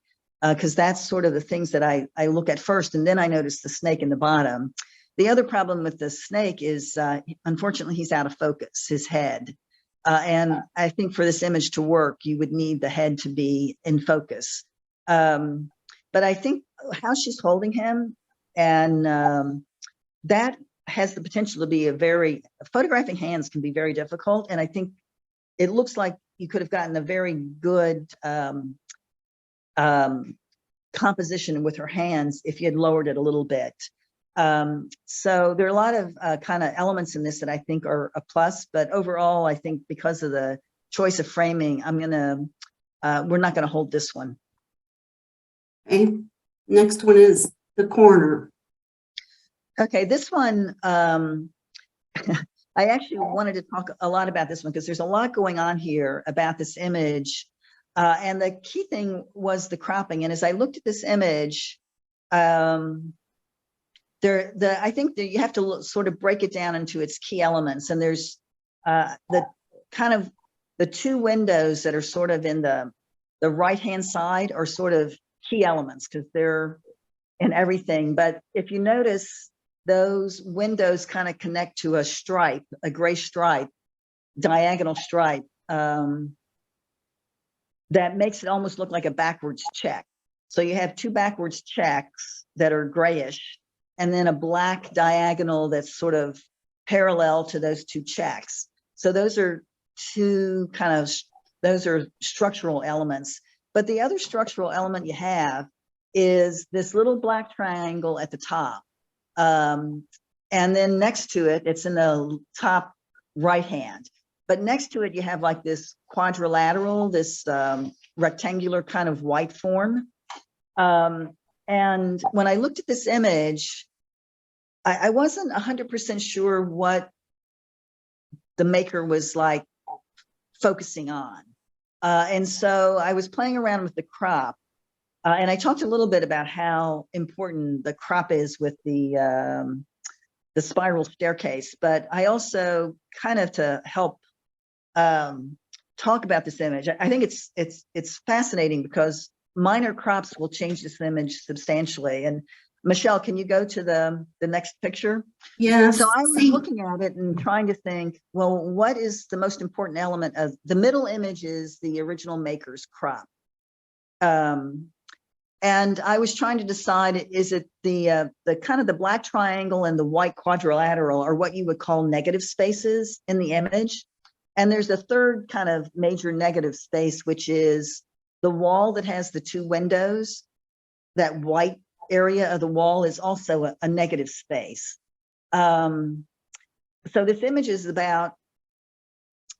because that's sort of the things that I look at first, and then I notice the snake in the bottom. The other problem with the snake is, unfortunately, he's out of focus, his head. And I think for this image to work, you would need the head to be in focus. But I think how she's holding him, and that has the potential to be photographing hands can be very difficult. And I think it looks like you could have gotten a very good composition with her hands if you had lowered it a little bit. So there are a lot of kind of elements in this that I think are a plus, but overall, I think because of the choice of framing, we're not gonna hold this one. Okay. Next one is the corner. Okay, this one, I actually wanted to talk a lot about this one because there's a lot going on here about this image. And the key thing was the cropping. And as I looked at this image, I think that you have to sort of break it down into its key elements. And there's the two windows that are sort of in the right-hand side are sort of key elements because they're in everything. But if you notice, those windows kind of connect to a stripe, a gray stripe, diagonal stripe, that makes it almost look like a backwards check. So you have two backwards checks that are grayish, and then a black diagonal that's sort of parallel to those two checks. So those are those are structural elements. But the other structural element you have is this little black triangle at the top. And then next to it, it's in the top right hand. But next to it, you have like this quadrilateral, this rectangular kind of white form. And when I looked at this image, I wasn't 100% sure what the maker was like focusing on. And so I was playing around with the crop, and I talked a little bit about how important the crop is with the spiral staircase, but I also kind of to help talk about this image. I think it's fascinating because minor crops will change this image substantially. And Michelle, can you go to the next picture? Yes. So I was looking at it and trying to think, well, what is the most important element of the middle image is the original maker's crop. And I was trying to decide, is it the kind of the black triangle and the white quadrilateral are what you would call negative spaces in the image? And there's a third kind of major negative space, which is the wall that has the two windows. That white area of the wall is also a negative space. So this image is about,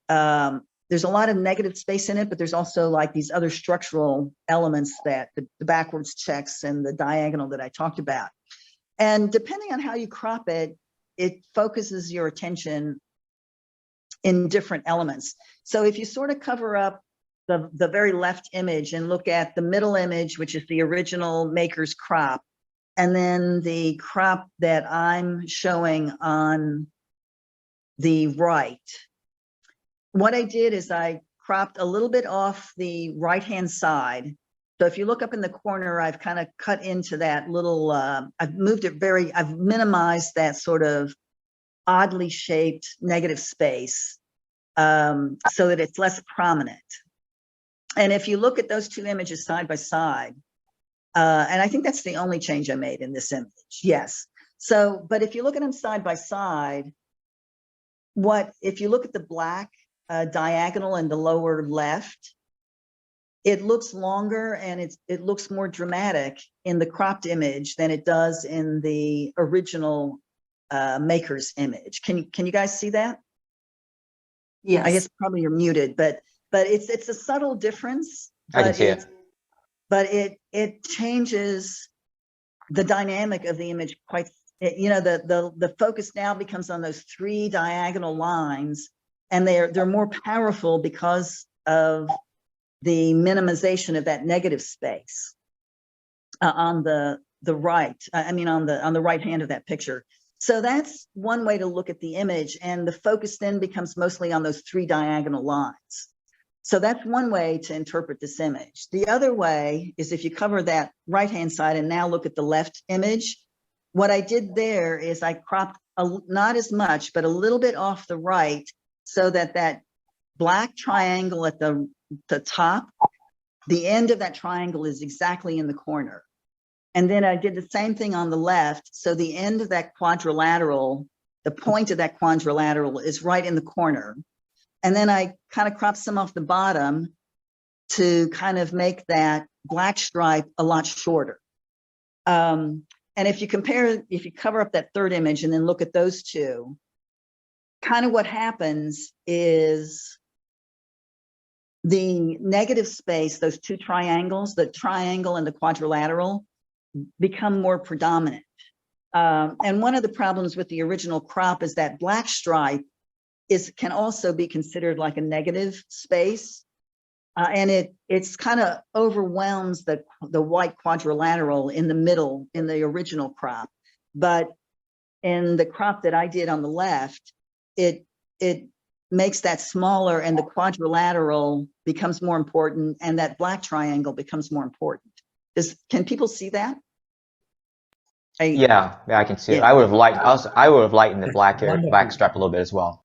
there's a lot of negative space in it, but there's also like these other structural elements that the backwards checks and the diagonal that I talked about. And depending on how you crop it, it focuses your attention in different elements. So if you sort of cover up the very left image and look at the middle image, which is the original maker's crop, and then the crop that I'm showing on the right, what I did is I cropped a little bit off the right-hand side. So if you look up in the corner, I've kind of cut into that little, I've minimized that sort of oddly shaped negative space so that it's less prominent. And if you look at those two images side by side, and I think that's the only change I made in this image, yes. So, but if you look at them side by side, if you look at the black diagonal in the lower left, it looks longer and it looks more dramatic in the cropped image than it does in the original maker's image. Can you guys see that? Yes. I guess probably you're muted, but it's a subtle difference. I can see it. But it changes the dynamic of the image quite. You know, the focus now becomes on those three diagonal lines, and they're more powerful because of the minimization of that negative space on the right. I mean, on the right hand of that picture. So that's one way to look at the image, and the focus then becomes mostly on those three diagonal lines. So that's one way to interpret this image. The other way is if you cover that right-hand side and now look at the left image, what I did there is I cropped not as much, but a little bit off the right so that that black triangle at the top, the end of that triangle is exactly in the corner. And then I did the same thing on the left. So the end of that quadrilateral, the point of that quadrilateral is right in the corner. And then I kind of cropped some off the bottom to kind of make that black stripe a lot shorter. And if you cover up that third image and then look at those two, kind of what happens is the negative space, those two triangles, the triangle and the quadrilateral, become more predominant. And one of the problems with the original crop is that black stripe can also be considered like a negative space. And it's kind of overwhelms the white quadrilateral in the middle in the original crop. But in the crop that I did on the left, it makes that smaller and the quadrilateral becomes more important and that black triangle becomes more important. Can people see that? Yeah, I can see it. Yeah. I would have lightened the black stripe a little bit as well.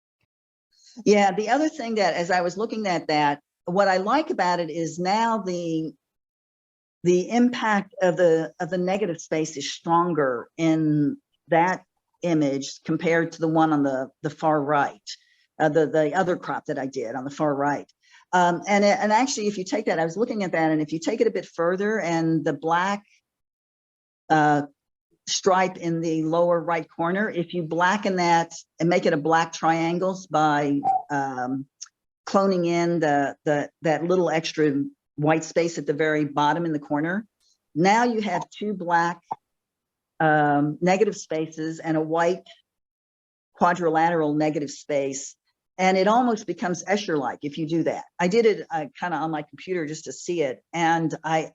Yeah, the other thing that as I was looking at that, what I like about it is now the impact of the negative space is stronger in that image compared to the one on the far right, the other crop that I did on the far right. And actually, if you take that, I was looking at that, and if you take it a bit further and the black stripe in the lower right corner, if you blacken that and make it a black triangle by cloning in that little extra white space at the very bottom in the corner, now you have two black negative spaces and a white quadrilateral negative space. and it almost becomes Escher-like if you do that. I did it kind of on my computer just to see it, and I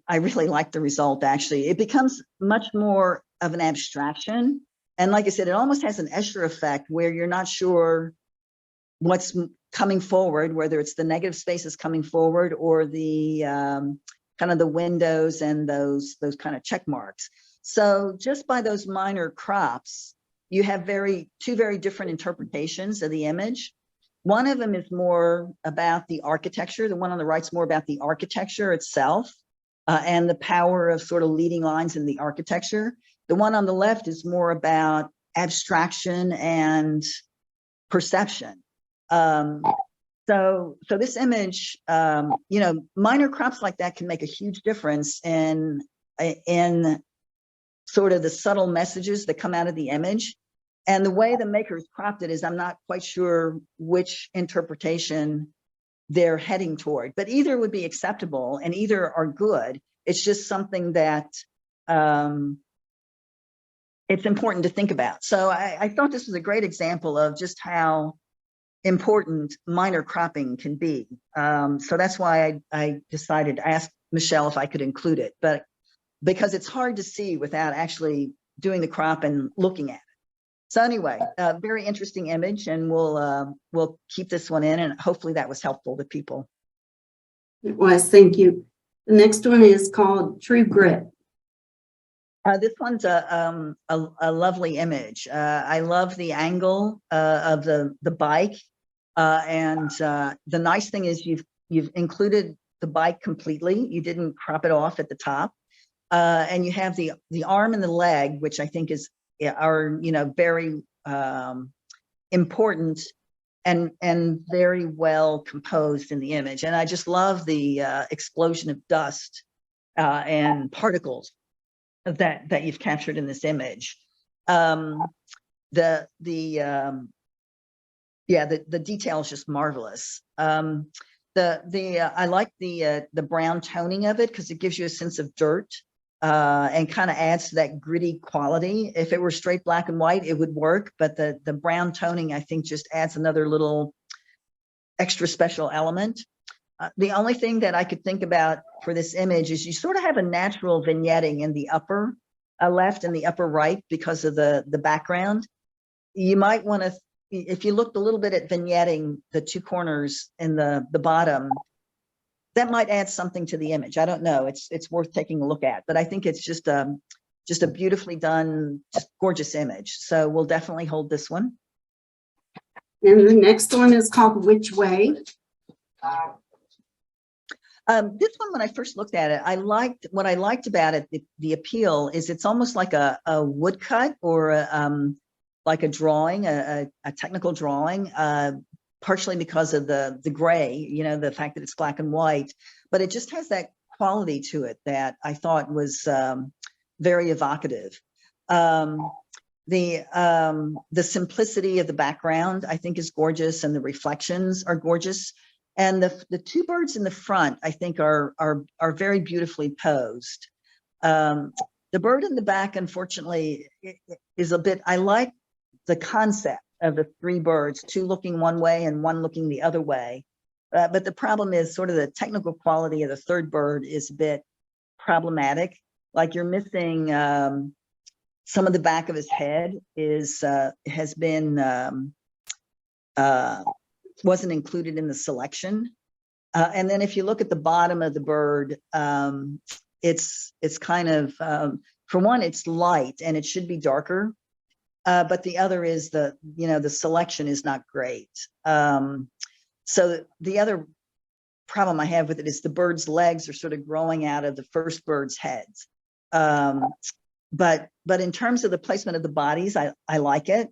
really like the result. Actually, it becomes much more of an abstraction, and like I said, it almost has an Escher effect where you're not sure what's coming forward, whether it's the negative spaces coming forward or the kind of the windows and those kind of check marks. So just by those minor crops, you have two very different interpretations of the image. One of them is more about the architecture. The one on the right is more about the architecture itself and the power of sort of leading lines in the architecture. The one on the left is more about abstraction and perception. So this image, you know, minor crops like that can make a huge difference in sort of the subtle messages that come out of the image. And the way the makers cropped it is, I'm not quite sure which interpretation they're heading toward, but either would be acceptable and either are good. It's just something that it's important to think about. So I thought this was a great example of just how important minor cropping can be. So that's why I decided to ask Michelle if I could include it, but because it's hard to see without actually doing the crop and looking at it. So anyway, very interesting image, and we'll keep this one in, and hopefully that was helpful to people. It was, thank you. The next one is called True Grit. This one's a lovely image. I love the angle of the bike, and the nice thing is you've included the bike completely. You didn't crop it off at the top, and you have the arm and the leg, which I think are very important and very well composed in the image. And I just love the explosion of dust and particles that you've captured in this image. The detail is just marvelous. I like the brown toning of it because it gives you a sense of dirt and kind of adds to that gritty quality. If it were straight black and white, it would work, but the brown toning, I think, just adds another little extra special element. The only thing that I could think about for this image is you sort of have a natural vignetting in the upper left and the upper right because of the background. You might want to, if you looked a little bit at vignetting the two corners in the bottom, that might add something to the image. I don't know. It's worth taking a look at, but I think it's just a beautifully done, just gorgeous image. So we'll definitely hold this one. And the next one is called Which Way? This one, when I first looked at it, what I liked about it, the appeal is it's almost like a woodcut or like a drawing, a technical drawing, partially because of the gray, the fact that it's black and white, but it just has that quality to it that I thought was very evocative. The simplicity of the background, I think, is gorgeous, and the reflections are gorgeous. And the two birds in the front, I think, are very beautifully posed. The bird in the back, unfortunately, is a bit, I like the concept of the three birds, two looking one way and one looking the other way. But the problem is sort of the technical quality of the third bird is a bit problematic. Like you're missing some of the back of his head has been wasn't included in the selection. And then if you look at the bottom of the bird, it's kind of, for one, it's light and it should be darker. But the other is the selection is not great. So the other problem I have with it is the bird's legs are sort of growing out of the first bird's heads. But in terms of the placement of the bodies, I like it.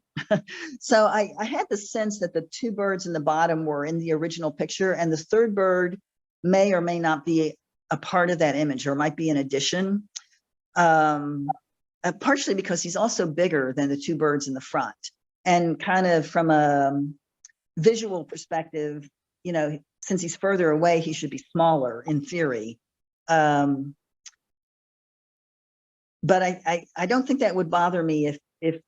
So I had the sense that the two birds in the bottom were in the original picture, and the third bird may or may not be a part of that image, or might be an addition. Partially because he's also bigger than the two birds in the front, and kind of from a visual perspective, since he's further away, he should be smaller in theory. But I don't think that would bother me if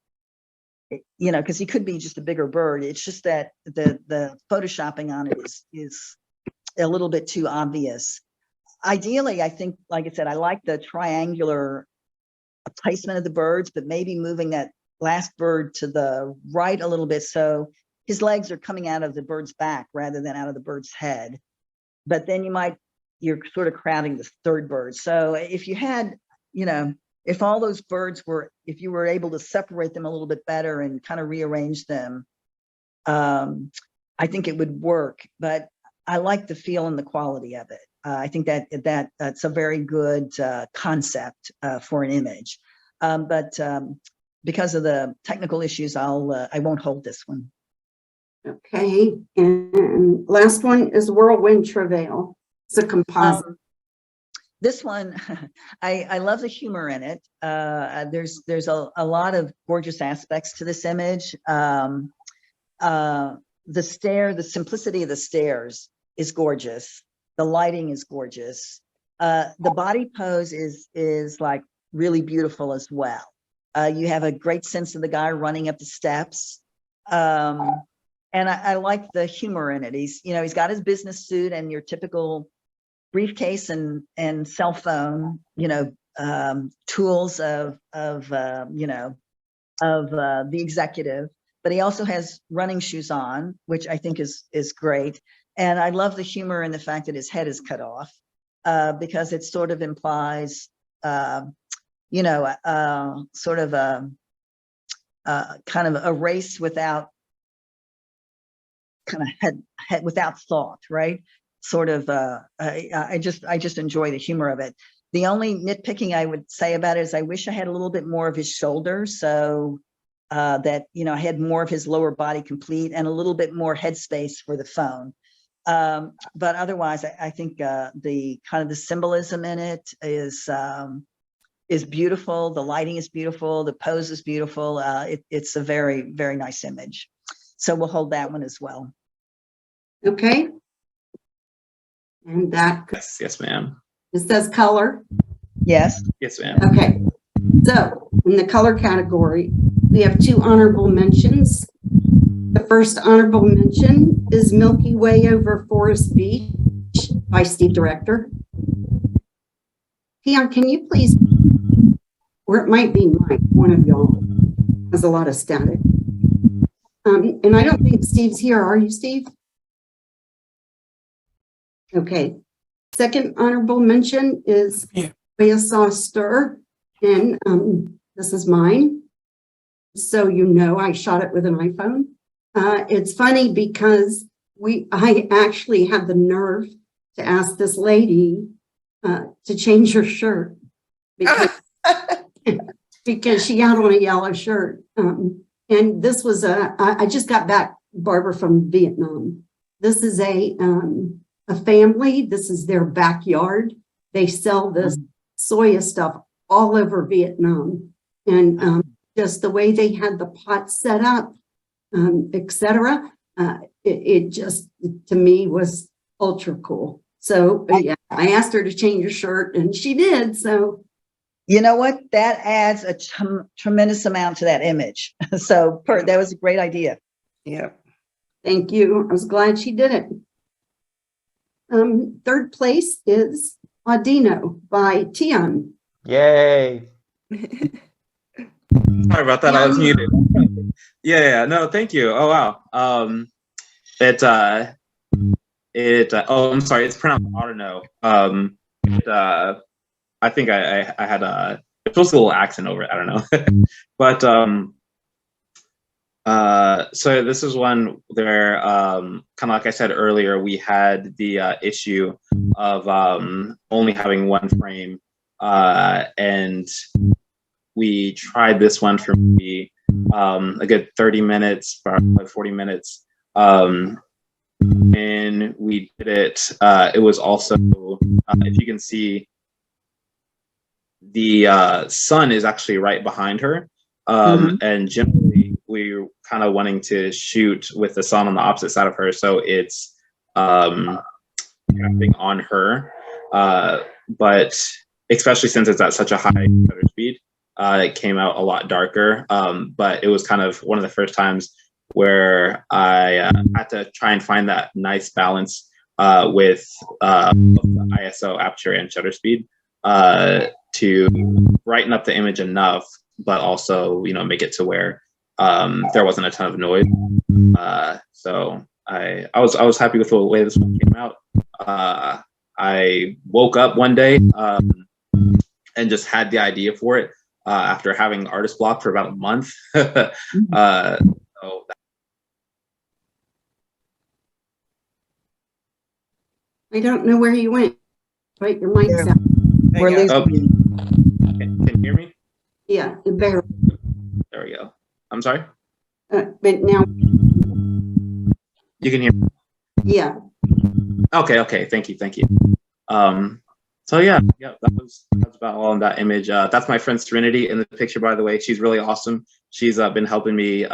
you know, because he could be just a bigger bird. It's just that the photoshopping on it is a little bit too obvious. Ideally, I think, like I said, I like the triangular placement of the birds, but maybe moving that last bird to the right a little bit so his legs are coming out of the bird's back rather than out of the bird's head. But then you're sort of crowding the third bird. So if you had, you know, if all those birds if you were able to separate them a little bit better and kind of rearrange them, I think it would work. But I like the feel and the quality of it. I think that's a very good concept for an image. But because of the technical issues, I won't hold this one. Okay, and last one is Whirlwind Travail. It's a composite. This one, I love the humor in it. There's a lot of gorgeous aspects to this image. The simplicity of the stairs is gorgeous. The lighting is gorgeous. The body pose is like really beautiful as well. You have a great sense of the guy running up the steps. And I like the humor in it. He's got his business suit and your typical briefcase and cell phone, tools of the executive, but he also has running shoes on, which I think is great. And I love the humor in the fact that his head is cut off, because it sort of implies, sort of a kind of a race without kind of head without thought, right? Sort of, I just enjoy the humor of it. The only nitpicking I would say about it is I wish I had a little bit more of his shoulders, so that, I had more of his lower body complete and a little bit more headspace for the phone. But otherwise, I think the kind of the symbolism in it is beautiful. The lighting is beautiful. The pose is beautiful. It's a very, very nice image. So we'll hold that one as well. Okay. And that Yes, ma'am. it says color. Yes. Yes, ma'am. Okay. So in the color category, we have 2 honorable mentions. The first honorable mention is Milky Way over Forest Beach by Steve Director. Peon, can you please, or it might be Mike, one of y'all has a lot of static. And I don't think Steve's here. Are you, Steve? Okay. Second honorable mention is Soya Sauce Stir. And this is mine. So I shot it with an iPhone. It's funny because I actually had the nerve to ask this lady to change her shirt because, because she had on a yellow shirt. And this was I just got back, Barbara, from Vietnam. This is a family. This is their backyard. They sell this soya stuff all over Vietnam. And just the way they had the pot set up, etc. It just, to me, was ultra cool. So yeah, I asked her to change her shirt and she did. So you know what? That adds a tremendous amount to that image. So that was a great idea. Yeah. thank you. I was glad she did it. Third place is Audino by Tian. Yay. Sorry about that. I was muted. Yeah. No, thank you. Oh wow. I'm sorry. It's pronounced Audino. I think I had it's supposed to be a little accent over it. I don't know. But so this is one where kind of like I said earlier, we had the issue of only having one frame, and we tried this one for maybe a good 30 minutes, probably 40 minutes. And we did it. It was also, if you can see, the sun is actually right behind her. And generally, we're kind of wanting to shoot with the sun on the opposite side of her. So it's tapping on her. But especially since it's at such a high shutter speed, it came out a lot darker. But it was kind of one of the first times where I had to try and find that nice balance with the ISO, aperture, and shutter speed to brighten up the image enough, but also, you know, make it to where there wasn't a ton of noise. So I was happy with the way this one came out. I woke up one day and just had the idea for it after having artist block for about a month. So I don't know where you went. Right, your mic's There. out. We're There you go. losing you. can you hear me? Yeah, barely. There we go. I'm sorry. But now, You can hear me. yeah. Okay. Thank you. So yeah, that's about all in that image. That's my friend Serenity in the picture, by the way. She's really awesome. She's been helping me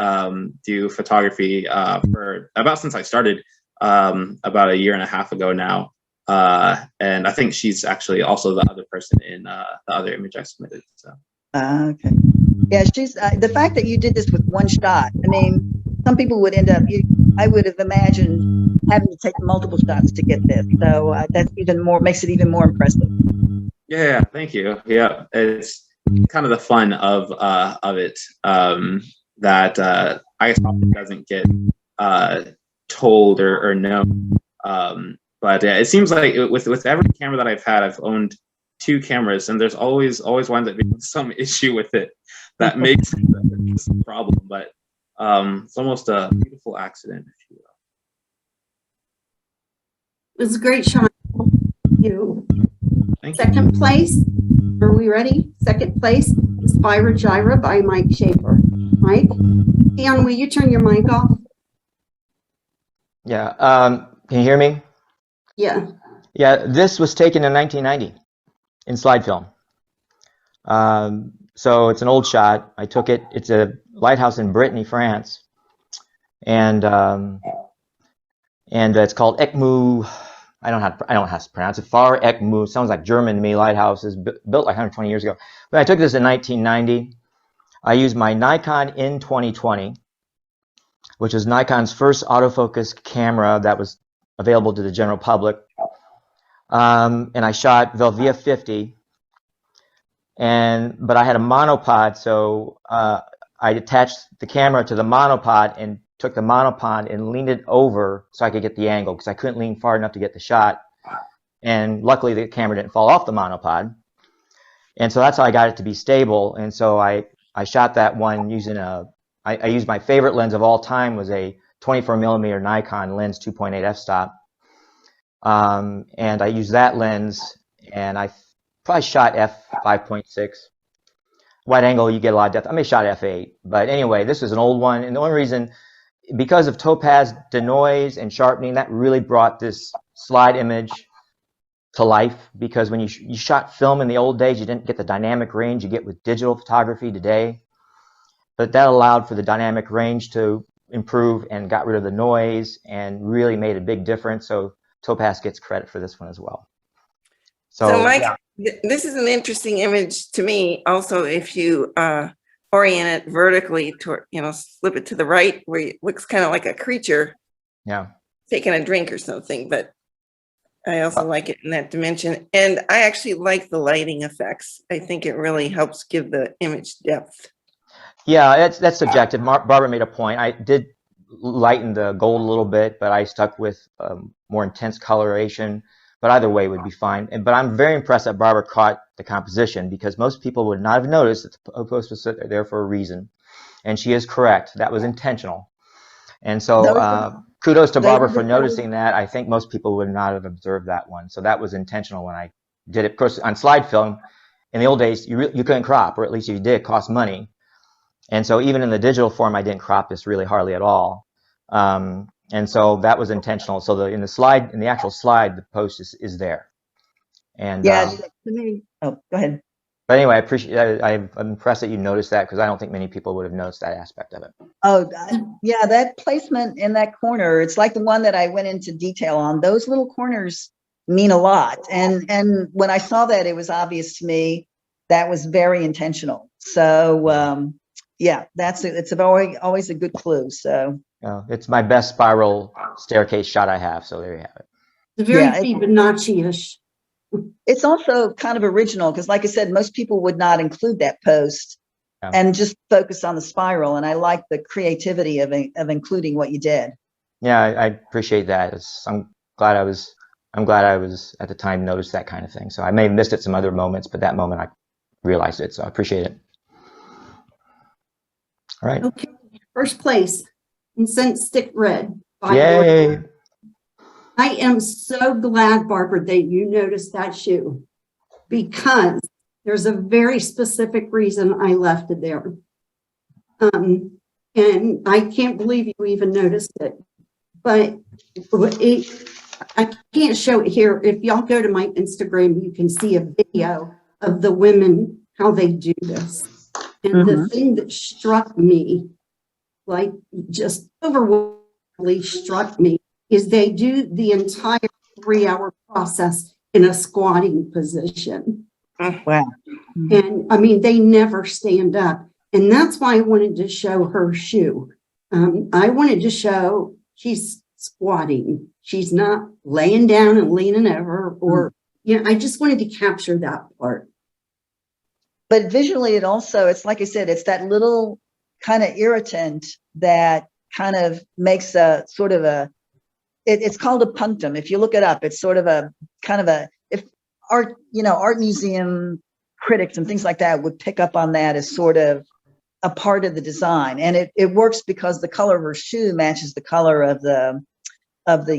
do photography for about since I started about a year and a half ago now. And I think she's actually also the other person in the other image I submitted. So. Okay. Yeah, she's the fact that you did this with one shot. I mean, some people would end up. I would have imagined having to take multiple shots to get this. So that's even more makes it even more impressive. Yeah, thank you. Yeah, it's kind of the fun of it that I guess often doesn't get told or known. But it seems like with every camera that I've had, I've owned 2 cameras, and there's always winds up being some issue with it that makes it a problem. But it's almost a beautiful accident, if you will. It was a great shot. You. Thank you. Second place. Are we ready? Second place is Spyra Gyra by Mike Schaefer. Mike, Keon, will you turn your mic off? Yeah. Can you hear me? Yeah. Yeah. This was taken in 1990 in slide film. So it's an old shot. I took it. It's a lighthouse in Brittany, France, and it's called Ekmu. I don't know how to pronounce it. Far Ekmu sounds like German to me. Lighthouse is built like 120 years ago. But I took this in 1990. I used my Nikon N2020, which is Nikon's first autofocus camera that was available to the general public. And I shot Velvia 50. But I had a monopod, so I attached the camera to the monopod and took the monopod and leaned it over so I could get the angle, because I couldn't lean far enough to get the shot. And luckily the camera didn't fall off the monopod. And so that's how I got it to be stable. And so I shot that one using I used my favorite lens of all time was a 24mm Nikon lens 2.8 f-stop. And I used that lens, and I probably shot f5.6. Wide angle, you get a lot of depth. I may shot f8, but anyway, this is an old one. And the only reason, because of topaz denoise and sharpening, that really brought this slide image to life. Because when you shot film in the old days, you didn't get the dynamic range you get with digital photography today. But that allowed for the dynamic range to improve and got rid of the noise and really made a big difference. So Topaz gets credit for this one as well. So Mike, yeah. this is an interesting image to me. Also, if you orient it vertically toward, slip it to the right, where it looks kind of like a creature taking a drink or something. But I also like it in that dimension. And I actually like the lighting effects. I think it really helps give the image depth. Yeah, that's subjective. Barbara made a point. I did lighten the gold a little bit, but I stuck with more intense coloration. But either way would be fine. But I'm very impressed that Barbara caught the composition, because most people would not have noticed that the post was there for a reason. And she is correct. That was intentional. And so kudos to Barbara for noticing that. I think most people would not have observed that one. So that was intentional when I did it. Of course, on slide film, in the old days, you couldn't crop, or at least if you did, it cost money. And so even in the digital form, I didn't crop this really hardly at all. And so that was intentional. So in the actual slide, the post is there. And yeah, to me. Oh, go ahead. But anyway, I appreciate. I'm impressed that you noticed that, because I don't think many people would have noticed that aspect of it. Oh, yeah, that placement in that corner, it's like the one that I went into detail on. Those little corners mean a lot. And when I saw that, it was obvious to me that was very intentional. So yeah, it's always a good clue. So It's my best spiral staircase shot I have. So there you have it. It's very Yeah, Fibonacci-ish. it's also kind of original because, like I said, most people would not include that post and just focus on the spiral. And I like the creativity of including what you did. Yeah, I appreciate that. I'm glad I was at the time noticed that kind of thing. So I may have missed it some other moments, but that moment I realized it. So I appreciate it. All right. Okay, first place, Incense Stick Red. Yay. I am so glad, Barbara, that you noticed that shoe, because there's a very specific reason I left it there. And I can't believe you even noticed it, but I can't show it here. If y'all go to my Instagram, you can see a video of the women, how they do this. And the thing that struck me, like just overwhelmingly struck me, is they do the entire 3-hour process in a squatting position. Wow. And I mean, they never stand up. And that's why I wanted to show her shoe. I wanted to show she's squatting. She's not laying down and leaning over, or, you know, I just wanted to capture that part. But visually, it's like I said, it's that little kind of irritant that kind of makes a sort of it's called a punctum. If you look it up, it's sort of a kind of if art museum critics and things like that would pick up on that as sort of a part of the design. And it works because the color of her shoe matches the color of the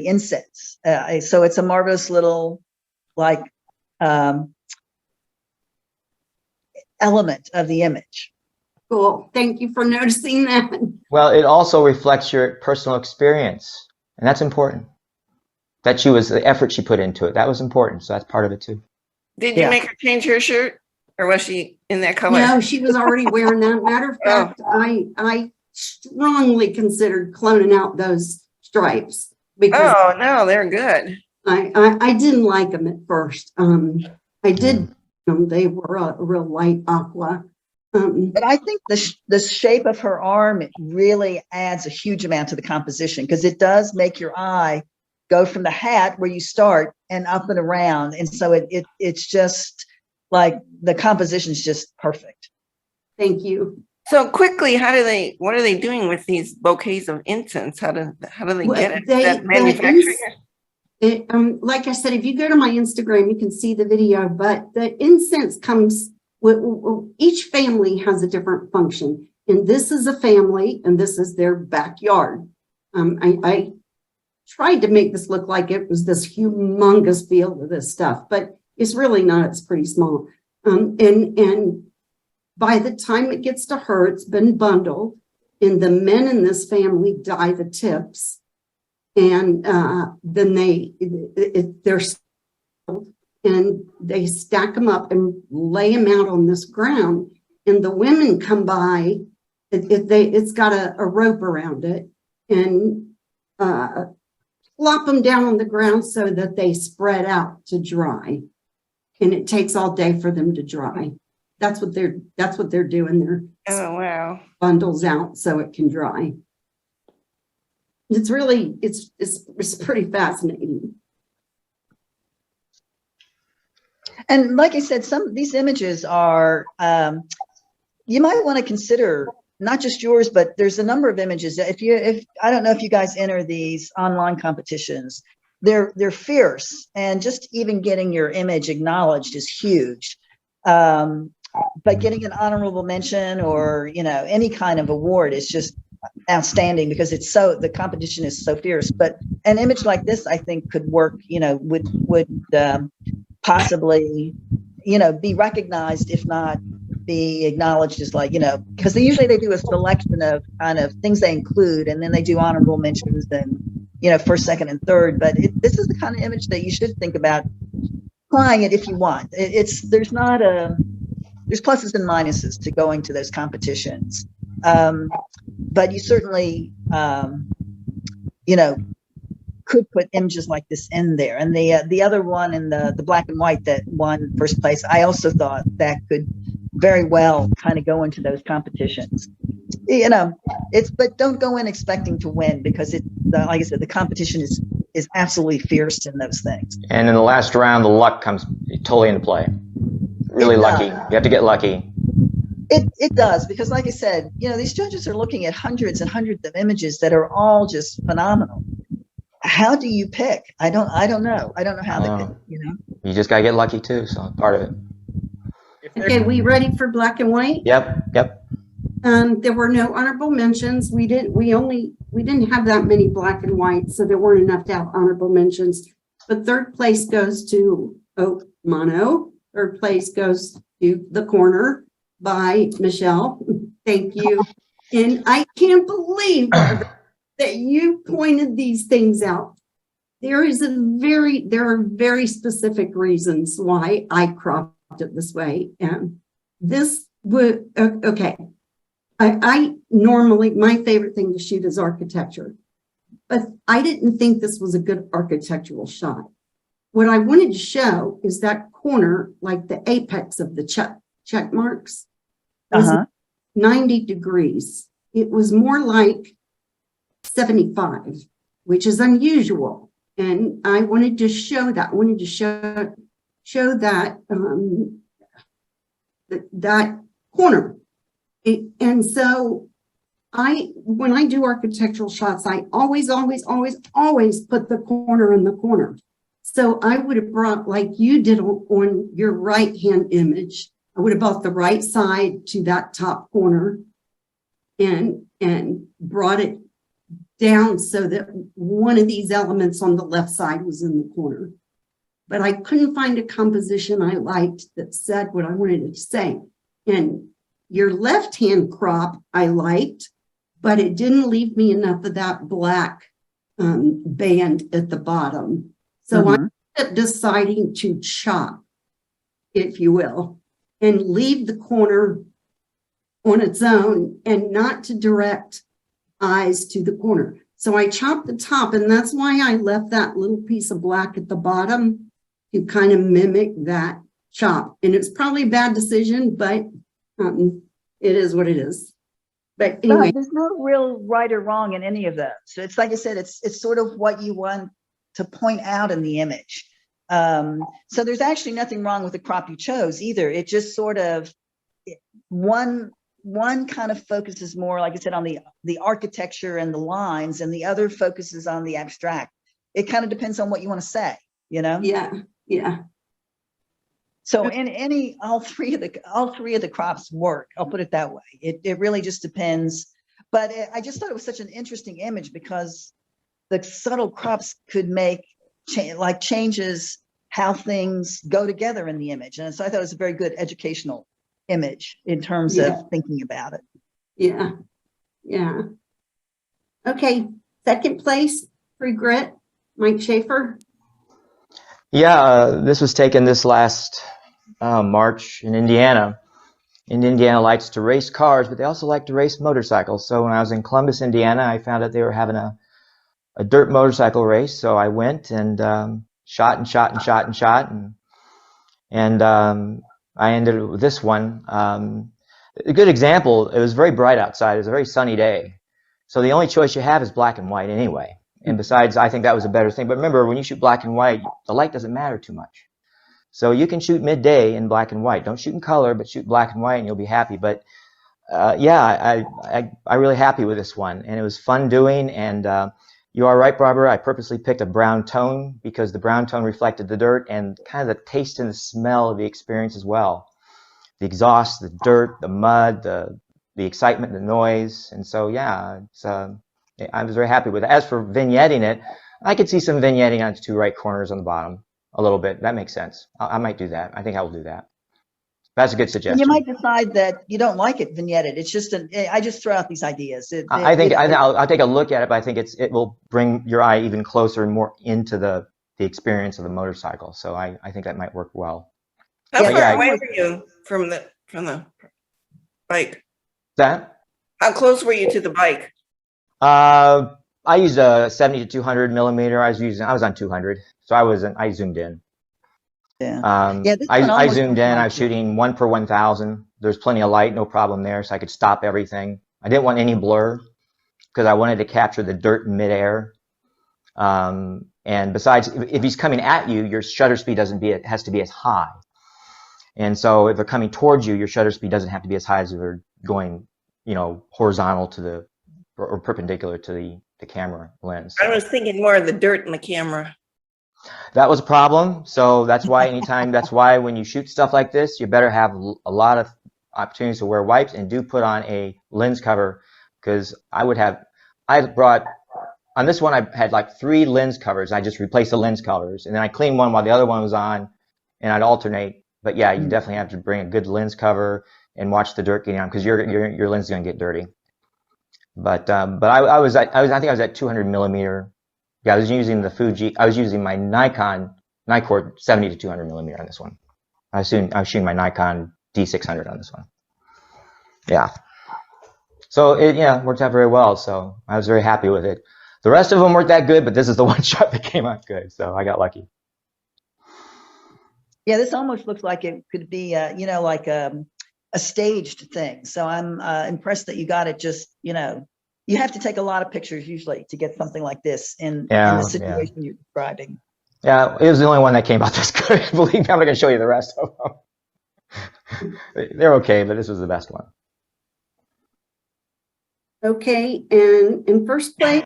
incense. So it's a marvelous little element of the image. Cool. Thank you for noticing that. Well, it also reflects your personal experience, and that's important. That she was the effort she put into it. That was important. So that's part of it too. Did you make her change her shirt, or was she in that color? No, she was already wearing that. Matter of fact, I strongly considered cloning out those stripes because no, they're good. I didn't like them at first. I did. They were a real light aqua. But I think the shape of her arm really adds a huge amount to the composition, because it does make your eye go from the hat where you start and up and around. And so it's just like the composition is just perfect. Thank you. So quickly, what are they doing with these bouquets of incense? How do they get it? That manufacturing? Like I said, if you go to my Instagram, you can see the video, but the incense comes with, each family has a different function. And this is a family, and this is their backyard. I tried to make this look like it was this humongous field of this stuff, but it's really not. It's pretty small. And by the time it gets to her, it's been bundled, and the men in this family dye the tips. And then they're sold, and they stack them up and lay them out on this ground. And the women come by. It's got a rope around it, and plop them down on the ground so that they spread out to dry. And it takes all day for them to dry. That's what they're doing. They're bundles out so it can dry. It's really, it's pretty fascinating. And like I said, some of these images are, you might want to consider not just yours, but there's a number of images. If I don't know if you guys enter these online competitions, they're fierce, and just even getting your image acknowledged is huge. But getting an honorable mention or, any kind of award is just outstanding, because the competition is so fierce. But an image like this, I think, could work, would possibly, be recognized, if not be acknowledged as because they do a selection of kind of things they include, and then they do honorable mentions and, first, second, and third. But this is the kind of image that you should think about applying it if you want. There's pluses and minuses to going to those competitions. But you certainly, could put images like this in there. And the other one in the black and white that won first place, I also thought that could very well kind of go into those competitions. You know, but don't go in expecting to win, because like I said, the competition is absolutely fierce in those things. And in the last round, the luck comes totally into play. Really lucky. You have to get lucky. It does, because like I said, you know, these judges are looking at hundreds and hundreds of images that are all just phenomenal. How do you pick? I don't know. I don't know how they pick, you know. You just gotta get lucky too, so part of it. Okay, we ready for black and white? Yep. There were no honorable mentions. We didn't have that many black and white, so there weren't enough to have honorable mentions. But third place goes to Mono. Third place goes to The Corner by Michelle. Thank you. And I can't believe that you pointed these things out. There are very specific reasons why I cropped it this way. And this would, okay. I normally, my favorite thing to shoot is architecture, but I didn't think this was a good architectural shot. What I wanted to show is that corner, like the apex of the check marks, was 90 degrees. It was more like 75, which is unusual. And I wanted to show that. I wanted to show that that corner. And so when I do architectural shots, I always put the corner in the corner. So I would have brought, like you did on your right-hand image, I would have brought the right side to that top corner and brought it down so that one of these elements on the left side was in the corner. But I couldn't find a composition I liked that said what I wanted it to say. And your left-hand crop I liked, but it didn't leave me enough of that black band at the bottom. So I ended up deciding to chop, if you will, and leave the corner on its own and not to direct eyes to the corner. So I chopped the top, and that's why I left that little piece of black at the bottom to kind of mimic that chop. And it's probably a bad decision, but it is what it is. But anyway, there's no real right or wrong in any of those. So it's like I said, it's sort of what you want to point out in the image. So there's actually nothing wrong with the crop you chose either. It just sort of one kind of focuses more, like I said, on the architecture and the lines, and the other focuses on the abstract. It kind of depends on what you want to say, you know? Yeah. So in all three of the crops work. I'll put it that way. It really just depends. But I just thought it was such an interesting image because the subtle crops could make changes how things go together in the image. And so I thought it was a very good educational image in terms of thinking about it. Yeah. Okay, second place, Free Grit, Mike Schaefer. Yeah, this was taken this last March in Indiana. And Indiana likes to race cars, but they also like to race motorcycles. So when I was in Columbus, Indiana, I found out they were having a dirt motorcycle race. So I went and shot. And I ended with this one. A good example, it was very bright outside. It was a very sunny day. So the only choice you have is black and white anyway. And besides, I think that was a better thing. But remember, when you shoot black and white, the light doesn't matter too much. So you can shoot midday in black and white. Don't shoot in color, but shoot black and white and you'll be happy. But yeah, I'm really happy with this one. And it was fun doing. And you are right, Barbara. I purposely picked a brown tone because the brown tone reflected the dirt and kind of the taste and the smell of the experience as well. The exhaust, the dirt, the mud, the excitement, the noise. And so, yeah, I was very happy with it. As for vignetting it, I could see some vignetting on the two right corners on the bottom a little bit. That makes sense. I might do that. I think I will do that. That's a good suggestion. And you might decide that you don't like it vignetted. It's just I just throw out these ideas. I think I'll take a look at it, but I think it will bring your eye even closer and more into the experience of the motorcycle. So I think that might work well. How far away were you from the bike? That? How close were you to the bike? I used a 70 to 200 millimeter. I was on 200, so I zoomed in. Yeah. I zoomed in. I was shooting 1 per 1,000. there's plenty of light, no problem there. So I could stop everything. I didn't want any blur because I wanted to capture the dirt in midair. And besides, if he's coming at you, your shutter speed has to be as high. And so if they're coming towards you, your shutter speed doesn't have to be as high as if they're going, horizontal to the, or perpendicular to the camera lens. I was thinking more of the dirt in the camera. That was a problem. So that's why when you shoot stuff like this, you better have a lot of opportunities to wear wipes, and do put on a lens cover, because on this one, I had like 3 lens covers. I just replaced the lens covers, and then I cleaned one while the other one was on, and I'd alternate. But yeah, you definitely have to bring a good lens cover and watch the dirt getting on, because your lens is going to get dirty. But I think I was at 200 millimeter. Yeah, I was using my Nikon 70 to 200 millimeter on this one. I was shooting my Nikon D600 on this one. Yeah. So it worked out very well. So I was very happy with it. The rest of them weren't that good, but this is the one shot that came out good. So I got lucky. Yeah, this almost looks like it could be, like a staged thing. So I'm impressed that you got it. Just, you have to take a lot of pictures usually to get something like this in the situation you're describing. Yeah, it was the only one that came out this good. Believe me, I'm not going to show you the rest of them. They're okay, but this was the best one. Okay, and in first place,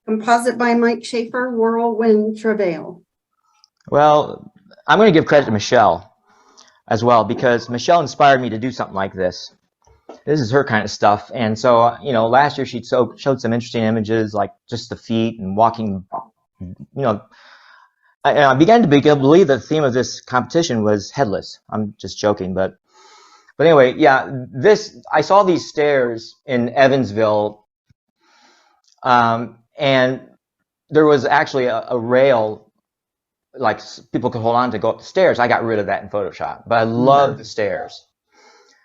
composite by Mike Schaefer, Whirlwind Travail. Well, I'm going to give credit to Michelle as well, because Michelle inspired me to do something like this. This is her kind of stuff. And so, last year she showed some interesting images, like just the feet and walking, I began to believe that the theme of this competition was headless. I'm just joking, but anyway, yeah, I saw these stairs in Evansville, and there was actually a rail, like people could hold on to go up the stairs. I got rid of that in Photoshop, but I love the stairs.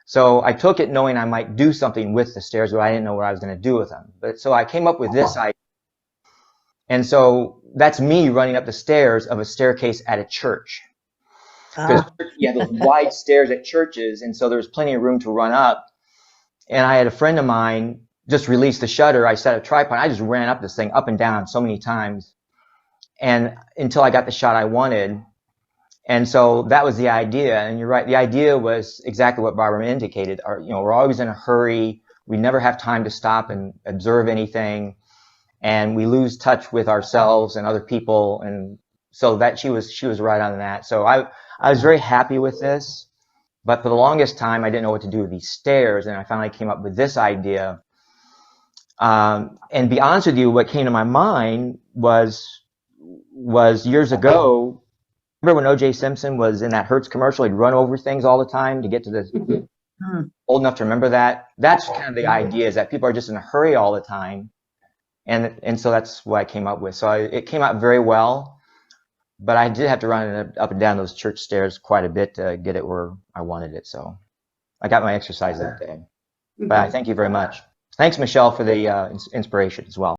So I took it knowing I might do something with the stairs, but I didn't know what I was going to do with them. But so I came up with this idea. And so that's me running up the stairs of a staircase at a church. Because you have those wide stairs at churches, and so there's plenty of room to run up. And I had a friend of mine just release the shutter. I set a tripod. I just ran up this thing up and down so many times, and until I got the shot I wanted. And so that was the idea. And you're right. The idea was exactly what Barbara indicated. We're always in a hurry. We never have time to stop and observe anything. And we lose touch with ourselves and other people. And so that she was right on that. So I was very happy with this. But for the longest time, I didn't know what to do with these stairs. And I finally came up with this idea. And to be honest with you, what came to my mind was years ago. Remember when O.J. Simpson was in that Hertz commercial? He'd run over things all the time to get to the old enough to remember that. That's kind of the idea, is that people are just in a hurry all the time. And so that's what I came up with. So it came out very well, but I did have to run it up and down those church stairs quite a bit to get it where I wanted it. So I got my exercise that day. But I thank you very much. Thanks, Michelle, for the inspiration as well.